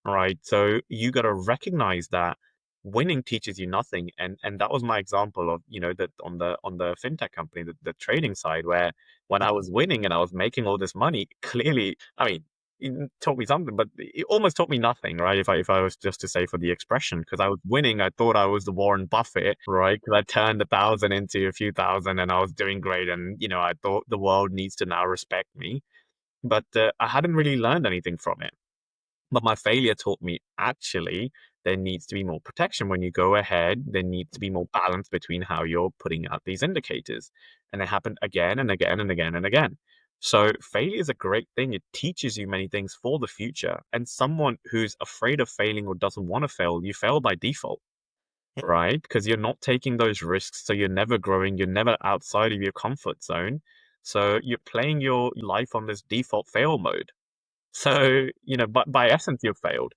Right. So you got to recognize that winning teaches you nothing. And that was my example of, that on the fintech company, the trading side, where when I was winning and I was making all this money, clearly, I mean, it taught me something, but it almost taught me nothing, right? If I was just to say, for the expression, because I was winning, I thought I was the Warren Buffett, right? Because I turned 1,000 into a few thousand and I was doing great. And, I thought the world needs to now respect me. But I hadn't really learned anything from it. But my failure taught me, actually, there needs to be more protection when you go ahead. There needs to be more balance between how you're putting out these indicators. And it happened again and again and again and again. So failure is a great thing. It teaches you many things for the future. And someone who's afraid of failing or doesn't want to fail, you fail by default, right? Because you're not taking those risks. So you're never growing. You're never outside of your comfort zone. So you're playing your life on this default fail mode. So, but by essence, you've failed.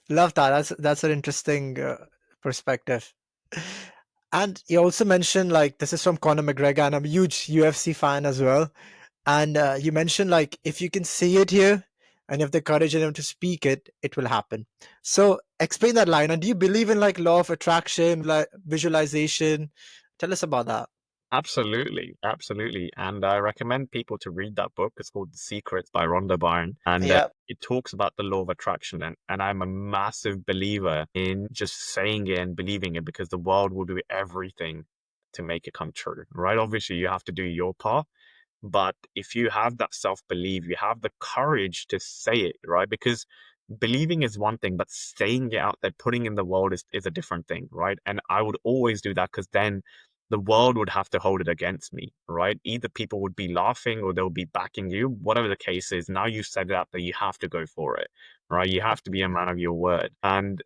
Love that. That's an interesting perspective. And you also mentioned like this is from Conor McGregor, and I'm a huge UFC fan as well. And you mentioned like if you can see it here, and if the courage in him to speak it, it will happen. So explain that line. And do you believe in like law of attraction, like visualization? Tell us about that. Absolutely, absolutely. And I recommend people to read that book. It's called The Secrets by Rhonda Byrne. And Yeah. it talks about the law of attraction. And I'm a massive believer in just saying it and believing it because the world will do everything to make it come true, right? Obviously, you have to do your part. But if you have that self belief, you have the courage to say it, right? Because believing is one thing, but saying it out there, putting in the world is a different thing, right? And I would always do that because then the world would have to hold it against me, right? Either people would be laughing or they'll be backing you, whatever the case is. Now you said it out there, you have to go for it, right? You have to be a man of your word. And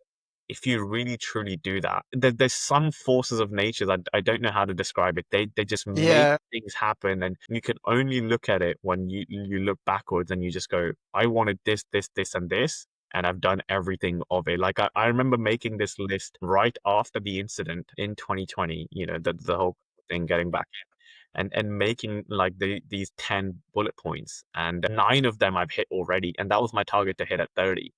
if you really truly do that, there's some forces of nature that I don't know how to describe it. They just make Yeah. things happen, and you can only look at it when you look backwards and you just go, I wanted this, this, this, and this, and I've done everything of it. Like I remember making this list right after the incident in 2020. The whole thing getting back in, and making like these 10 bullet points, and 9 of them I've hit already, and that was my target to hit at 30.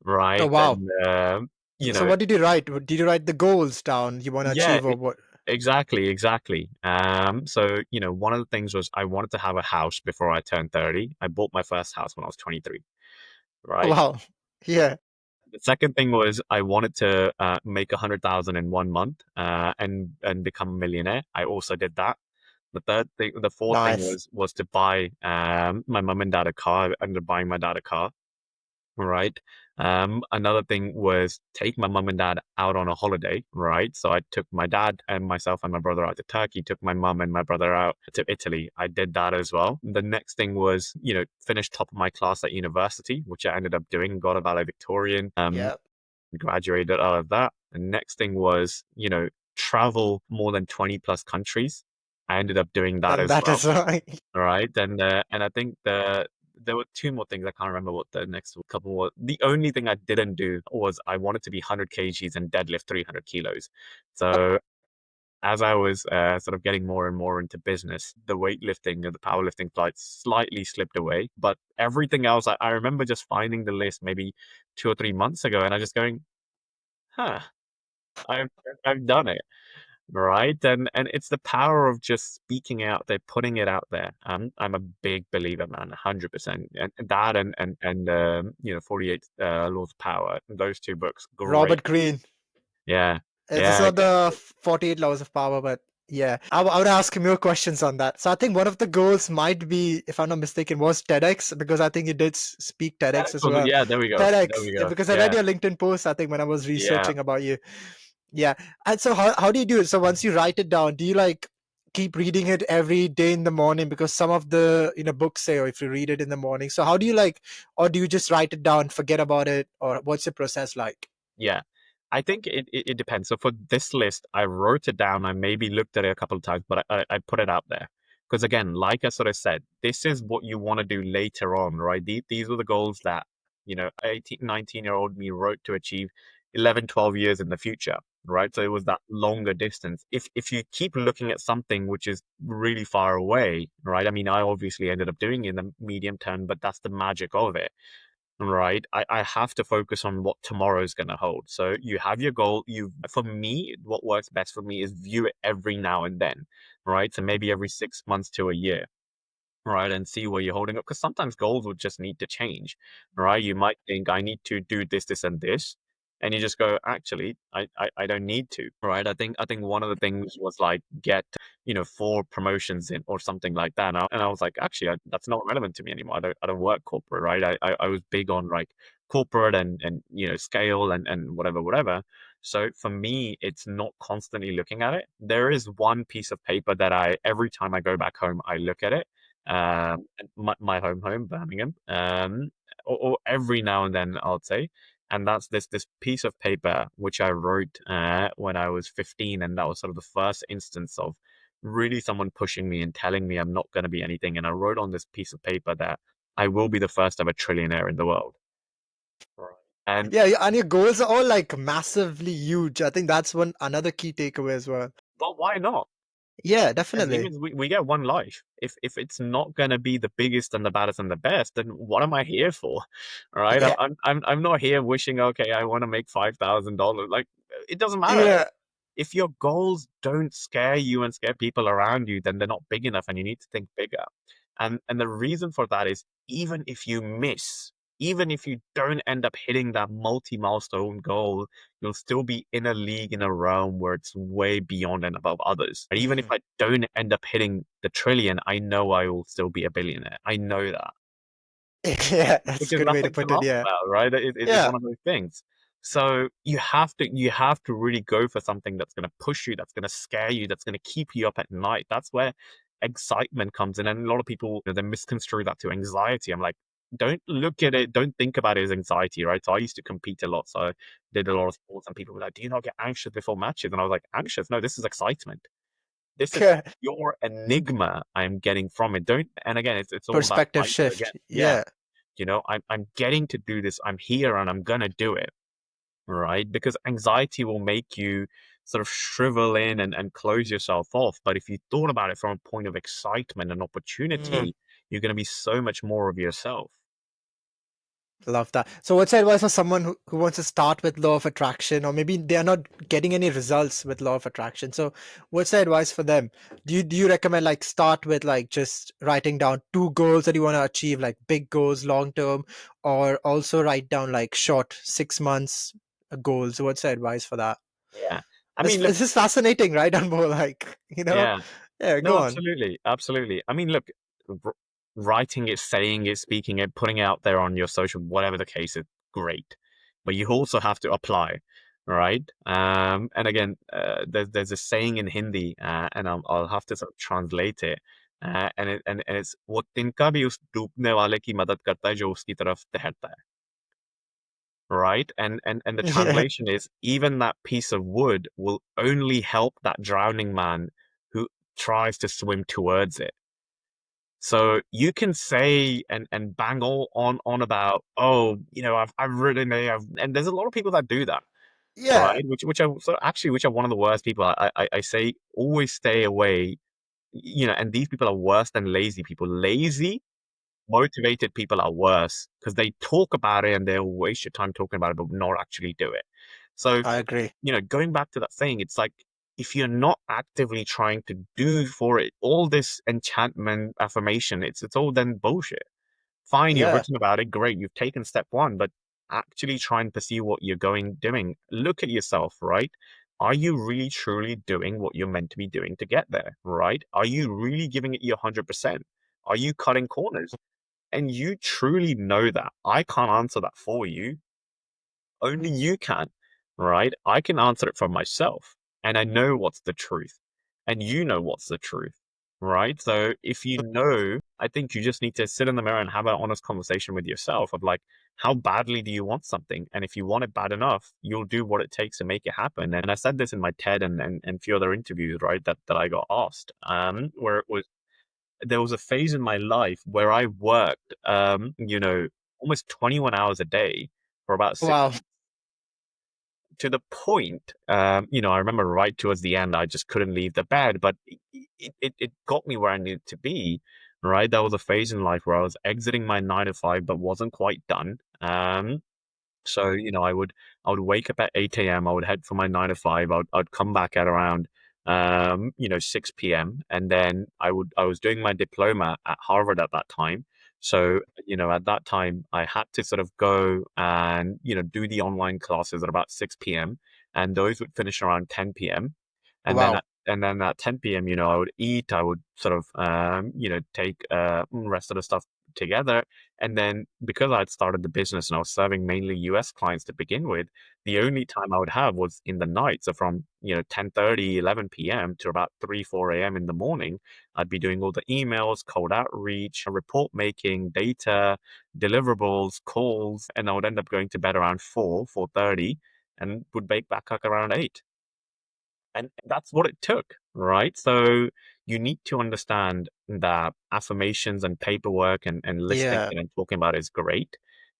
Oh Right, wow. and, So what did you write? Did you write the goals down you want to yeah, achieve, or what? exactly, exactly. So, one of the things was I wanted to have a house before I turned 30. I bought my first house when I was 23, right? Wow. Yeah. The second thing was I wanted to make 100,000 in 1 month and become a millionaire. I also did that. The fourth thing Nice. was to buy my mum and dad a car. I ended up buying my dad a car. Right. Another thing was take my mum and dad out on a holiday, right? So I took my dad and myself and my brother out to Turkey, took my mum and my brother out to Italy. I did that as well. The next thing was, finish top of my class at university, which I ended up doing, got a valedictorian, Yeah. graduated out of that. The next thing was, travel more than 20 plus countries. I ended up doing that Done as that well. as well. All right, and I think there were two more things. I can't remember what the next couple were. The only thing I didn't do was I wanted to be 100 kgs and deadlift 300 kilos. So as I was sort of getting more and more into business, the weightlifting and the powerlifting side slightly slipped away. But everything else, I remember just finding the list maybe 2 or 3 months ago, and I just going, huh, I've I've done it. Right, and it's the power of just speaking out there, putting it out there. I'm a big believer, man, 100%. And that and 48 Laws of Power. Those two books, great. Robert Greene. Yeah, This is yeah, not the exactly. 48 laws of power, but yeah, I would ask him more questions on that. So I think one of the goals might be, if I'm not mistaken, was TEDx, because I think you did speak TEDx as well. Yeah, there we go. There TEDx, we go. because I read Yeah, your LinkedIn post, I think, when I was yeah, researching about you. Yeah. And so how do you do it? So once you write it down, do you like keep reading it every day in the morning? Because some of the books say, or if you read it in the morning. So how do you like, or do you just write it down, forget about it, or what's the process like? yeah. I think it depends. So for this list, I wrote it down. I maybe looked at it a couple of times, but I put it out there. Because again, like I sort of said, this is what you want to do later on, right? These were the goals that, 18, 19-year-old me wrote to achieve 11, 12 years in the future, right? So it was that longer distance. If you keep looking at something which is really far away, right? I mean, I obviously ended up doing it in the medium term, but that's the magic of it. Right. I have to focus on what tomorrow is going to hold. So you have your goal. For me, what works best for me is view it every now and then. Right. So maybe every 6 months to a year. Right. And see where you're holding up. Because sometimes goals will just need to change. Right. You might think I need to do this, this, and this. And you just go, actually, I don't need to. Right. I think one of the things was like get, 4 promotions in or something like that. And I was like, actually, that's not relevant to me anymore. I don't work corporate. Right. I was big on like corporate and scale and whatever. So for me, it's not constantly looking at it. There is one piece of paper that every time I go back home, I look at it. My home, Birmingham. Or every now and then, I'll say, and that's this piece of paper which I wrote when I was 15, and that was sort of the first instance of really someone pushing me and telling me I'm not going to be anything. And I wrote on this piece of paper that I will be the first ever trillionaire in the world. Right. And Yeah, and your goals are all like massively huge. I think that's one another key takeaway as well. but why not? Yeah, As definitely. humans, we get one life. If it's not gonna be the biggest and the baddest and the best, then what am I here for? All right, Yeah. I'm not here wishing, okay, I want to make $5,000. Like, it doesn't matter. Yeah. If your goals don't scare you and scare people around you, then they're not big enough, and you need to think bigger. And the reason for that is, even if you miss, even if you don't end up hitting that multi-milestone goal, you'll still be in a league, in a realm where it's way beyond and above others. And even if Mhm. I don't end up hitting the trillion, I know I will still be a billionaire. I know that, Yeah, that's which a is good way to nothing to put it. laugh Yeah. about, right? It's Yeah. one of those things. So you have to really go for something that's going to push you, that's going to scare you, that's going to keep you up at night. That's where excitement comes in, and a lot of people, they misconstrue that to anxiety. I'm like, don't look at it, don't think about it as anxiety, right? So I used to compete a lot, so I did a lot of sports, and people were like, "Do you not get anxious before matches?" And I was like, "Anxious? No, this is excitement. This is your enigma I'm getting from it." Don't And again, it's all about Perspective mindset again. shift. Yeah. Yeah. I'm getting to do this. I'm here and I'm gonna do it, right? Because anxiety will make you sort of shrivel in and close yourself off. But if you thought about it from a point of excitement and Mm. opportunity, you're gonna be so much more of yourself. Love that. So, what's your advice for someone who wants to start with law of attraction, or maybe they are not getting any results with law of attraction? So, what's the advice for them? Do you recommend like start with like just writing down two goals that you want to achieve, like big goals, long term, or also write down like short 6 months goals? What's the advice for that? Yeah. I This mean, look, this is fascinating, right? And more like yeah. yeah. No, Go on. absolutely, absolutely. I mean, look, r- writing it, saying it, speaking it, putting it out there on your social, whatever the case is, great. But you also have to apply, right? And again, there's a saying in Hindi, and I'll have to sort of translate it. And it's वो तिनका भी उस डूबने वाले की मदद करता है जो उसकी तरफ तैरता है, right? And the Yeah. translation is, even that piece of wood will only help that drowning man who tries to swim towards it. So you can say and bang on about, oh, I've written it, and there's a lot of people that do that, Yeah. right? Which are one of the worst people. I say, always stay away. And these people are worse than lazy people. Lazy, motivated people are worse because they talk about it and they'll waste your time talking about it, but not actually do it. So, I agree. going back to that saying, it's like, if you're not actively trying to do for it, all this enchantment affirmation, it's all then bullshit. Fine, you've Yeah. written about it, great, you've taken step one, but actually try and pursue what you're doing. Look at yourself, right? Are you really truly doing what you're meant to be doing to get there, right? Are you really giving it your 100%? Are you cutting corners? And you truly know that. I can't answer that for you. Only you can, right? I can answer it for myself, and I know what's the truth, and you know what's the truth, right? So if you know, I think you just need to sit in the mirror and have an honest conversation with yourself of like, how badly do you want something? And if you want it bad enough, you'll do what it takes to make it happen. And I said this in my TED and a few other interviews, right? That I got asked, where it was, there was a phase in my life where I worked, almost 21 hours a day for about six, Wow. to the point, I remember right towards the end, I just couldn't leave the bed, but it got me where I needed to be, right? That was a phase in life where I was exiting my 9 to 5, but wasn't quite done. So, I would wake up at 8 a.m. I would head for my 9 to 5. I'd come back at around 6 p.m. And then I was doing my diploma at Harvard at that time. So, at that time I had to sort of go and, do the online classes at about 6 p.m. And those would finish around 10 p.m. And then Wow. at 10 p.m., I would eat, I would sort of take rest of the stuff together. And then because I'd started the business and I was serving mainly US clients to begin with, the only time I would have was in the night. So from, 10:30, 11 p.m. to about 3, 4 a.m. in the morning, I'd be doing all the emails, cold outreach, report making, data, deliverables, calls, and I would end up going to bed around 4, 4:30 and would wake back up around 8. And that's what it took, right? So you need to understand that affirmations and paperwork and listening Yeah, and talking about is great,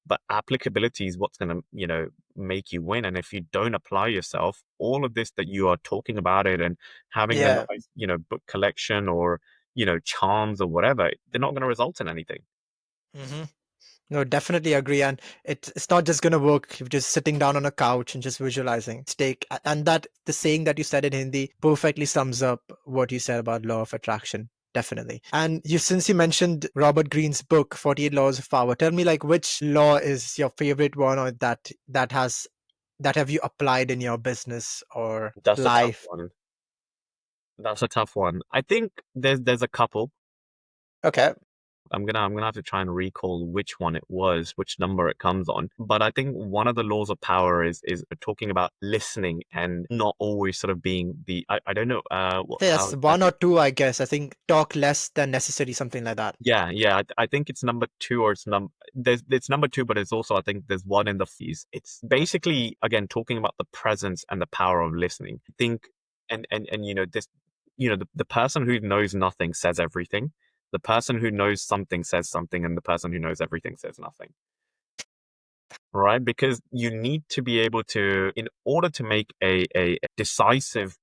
but applicability is what's going to, make you win. And if you don't apply yourself, all of this that you are talking about it and having a yeah. nice, book collection or, charms or whatever, they're not going to result in anything. Hmm. No, definitely agree. And it's not just gonna work if you're just sitting down on a couch and just visualizing. And that the saying that you said in Hindi perfectly sums up what you said about law of attraction. Definitely. And since you mentioned Robert Greene's book, 48 Laws of Power, tell me like which law is your favorite one, or that have you applied in your business or That's a tough life? one. That's a tough one. I think there's a couple. Okay. I'm gonna have to try and recall which one it was, which number it comes on. But I think one of the laws of power is talking about listening and not always sort of being the I don't know Yes, how one or exactly. two, I guess. I think talk less than necessary, something like that. Yeah. I think it's number two or it's number two, but it's also I think there's one in the fees. It's basically again talking about the presence and the power of listening. I think and this the person who knows nothing says everything. The person who knows something says something, and the person who knows everything says nothing. Right? Because you need to be able to, in order to make a decisive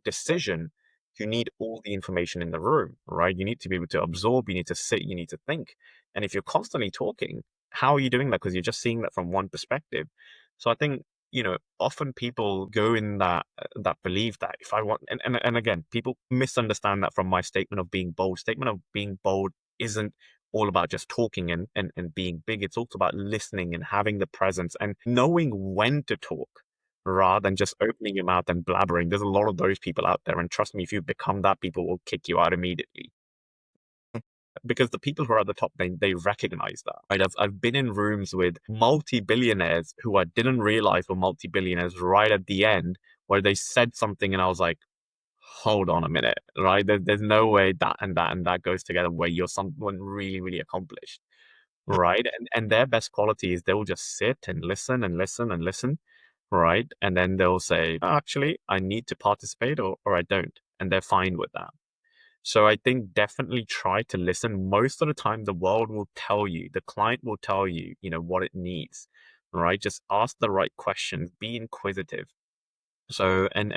decision, you need all the information in the room, right? You need to be able to absorb, you need to sit, you need to think. And if you're constantly talking, how are you doing that? Because you're just seeing that from one perspective. So I think, often people go in that belief that if I want, and again, people misunderstand that from my statement of being bold. Statement of being bold isn't all about just talking and being big. It's also about listening and having the presence and knowing when to talk rather than just opening your mouth and blabbering. There's a lot of those people out there. And trust me, if you become that, people will kick you out immediately. Because the people who are at the top, they recognize that. Right? I've been in rooms with multi-billionaires who I didn't realize were multi-billionaires right at the end, where they said something and I was like, hold on a minute, right? There's no way that and that goes together where you're someone really, really accomplished. Right? And their best quality is they will just sit and listen and listen and listen, right? And then they'll say, "Oh, actually, I need to participate or I don't." And they're fine with that. So I think definitely try to listen. Most of the time, the world will tell you, the client will tell you, what it needs, right? Just ask the right questions, be inquisitive. So and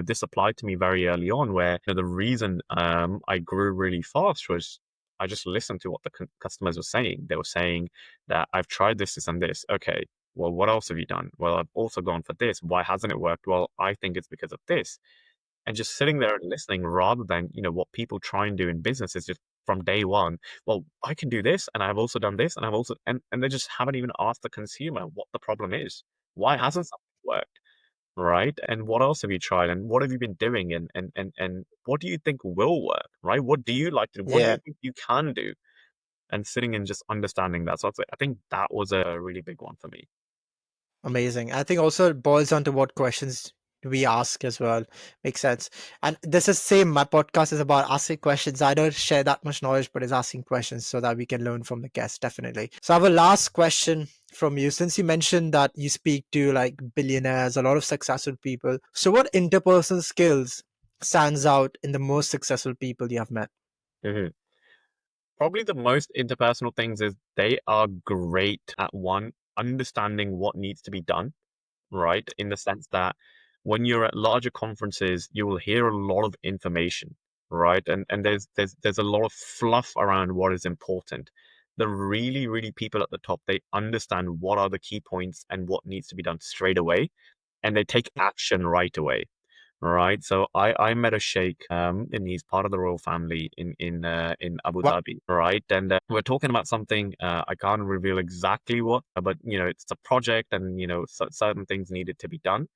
this applied to me very early on, where the reason I grew really fast was I just listened to what the customers were saying. They were saying that I've tried this and this. Okay, well, what else have you done? Well, I've also gone for this. Why hasn't it worked? Well, I think it's because of this. And just sitting there and listening, rather than what people try and do in business is just from day one. Well, I can do this, and I've also done this, and I've also and they just haven't even asked the consumer what the problem is. Why hasn't something worked? Right? And what else have you tried? And what have you been doing? And what do you think will work? Right? What do you like to do? What do Yeah. you think you can do? And sitting and just understanding that. So I think that was a really big one for me. Amazing. I think also it boils down to what questions we ask as well. Makes sense. And this is same. My podcast is about asking questions. I don't share that much knowledge, but it's asking questions so that we can learn from the guests, definitely. So I have a last question from you. Since you mentioned that you speak to like billionaires, a lot of successful people. So what interpersonal skills stands out in the most successful people you have met? Mhm. Probably the most interpersonal things is they are great at one, understanding what needs to be done, right? In the sense that when you're at larger conferences, you will hear a lot of information, right? And there's a lot of fluff around what is important. The really, really people at the top, they understand what are the key points and what needs to be done straight away, and they take action right away. Right. So I met a sheikh, and he's part of the royal family in Abu Wow. Dhabi. Right. And we're talking about something, I can't reveal exactly what, but it's a project and, certain things needed to be done.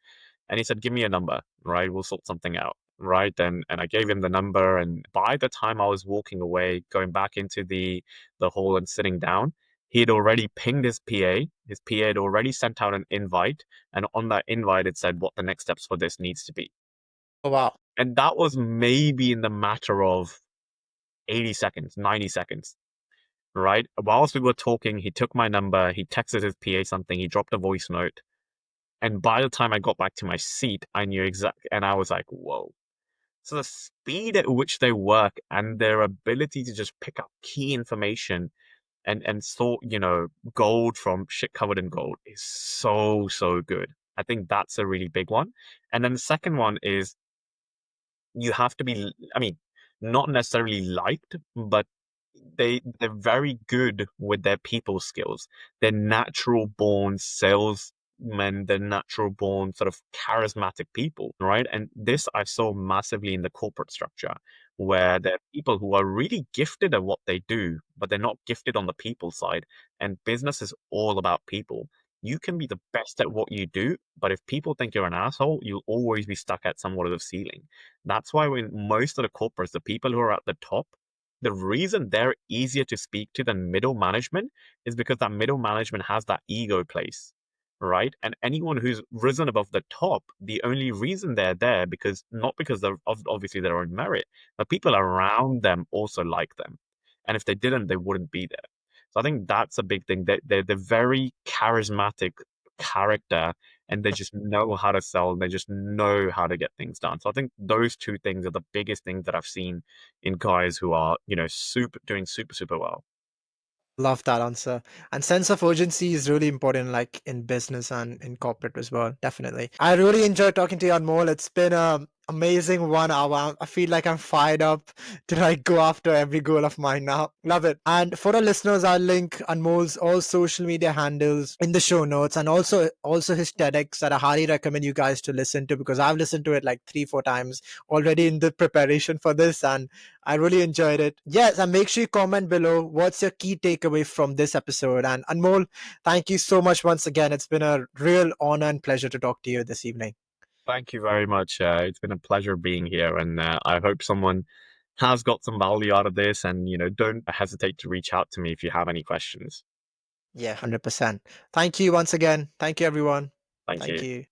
And he said, give me a number. Right. We'll sort something out. right? And I gave him the number, and by the time I was walking away, going back into the hall and sitting down, he had already pinged his PA. His PA had already sent out an invite, and on that invite it said what the next steps for this needs to be. Oh, wow. And that was maybe in the matter of 80 seconds, 90 seconds, right? Whilst we were talking, he took my number, he texted his PA something, he dropped a voice note. And by the time I got back to my seat, I knew exactly, and I was like, whoa. So the speed at which they work and their ability to just pick up key information and sort, gold from shit covered in gold is so, so good. I think that's a really big one. And then the second one is you have to be, I mean, not necessarily liked, but they're very good with their people skills. They're natural born salesmen, they're natural born sort of charismatic people, right? And this I saw massively in the corporate structure, where there are people who are really gifted at what they do, but they're not gifted on the people side. And business is all about people. You can be the best at what you do, but if people think you're an asshole, you'll always be stuck at somewhat of a ceiling. That's why when most of the corporates, the people who are at the top, the reason they're easier to speak to than middle management is because that middle management has that ego place, right? And anyone who's risen above the top, the only reason they're there because not because they're obviously their own merit, but people around them also like them. And if they didn't, they wouldn't be there. So I think that's a big thing. They're very charismatic character and they just know how to sell and they just know how to get things done. So I think those two things are the biggest things that I've seen in guys who are, super doing super, super well. Love that answer. And sense of urgency is really important, like in business and in corporate as well. Definitely. I really enjoyed talking to you, Anmol. It's been a amazing 1 hour. I feel like I'm fired up to like go after every goal of mine now. Love it. And for our listeners, I'll link Anmol's all social media handles in the show notes and also his TEDx that I highly recommend you guys to listen to because I've listened to it like 3, 4 times already in the preparation for this and I really enjoyed it. Yes, and make sure you comment below what's your key takeaway from this episode. And Anmol, thank you so much once again. It's been a real honor and pleasure to talk to you this evening. Thank you very much. It's been a pleasure being here, and I hope someone has got some value out of this. And don't hesitate to reach out to me if you have any questions. Yeah, 100%. Thank you once again. Thank you, everyone. Thank Thank you. you.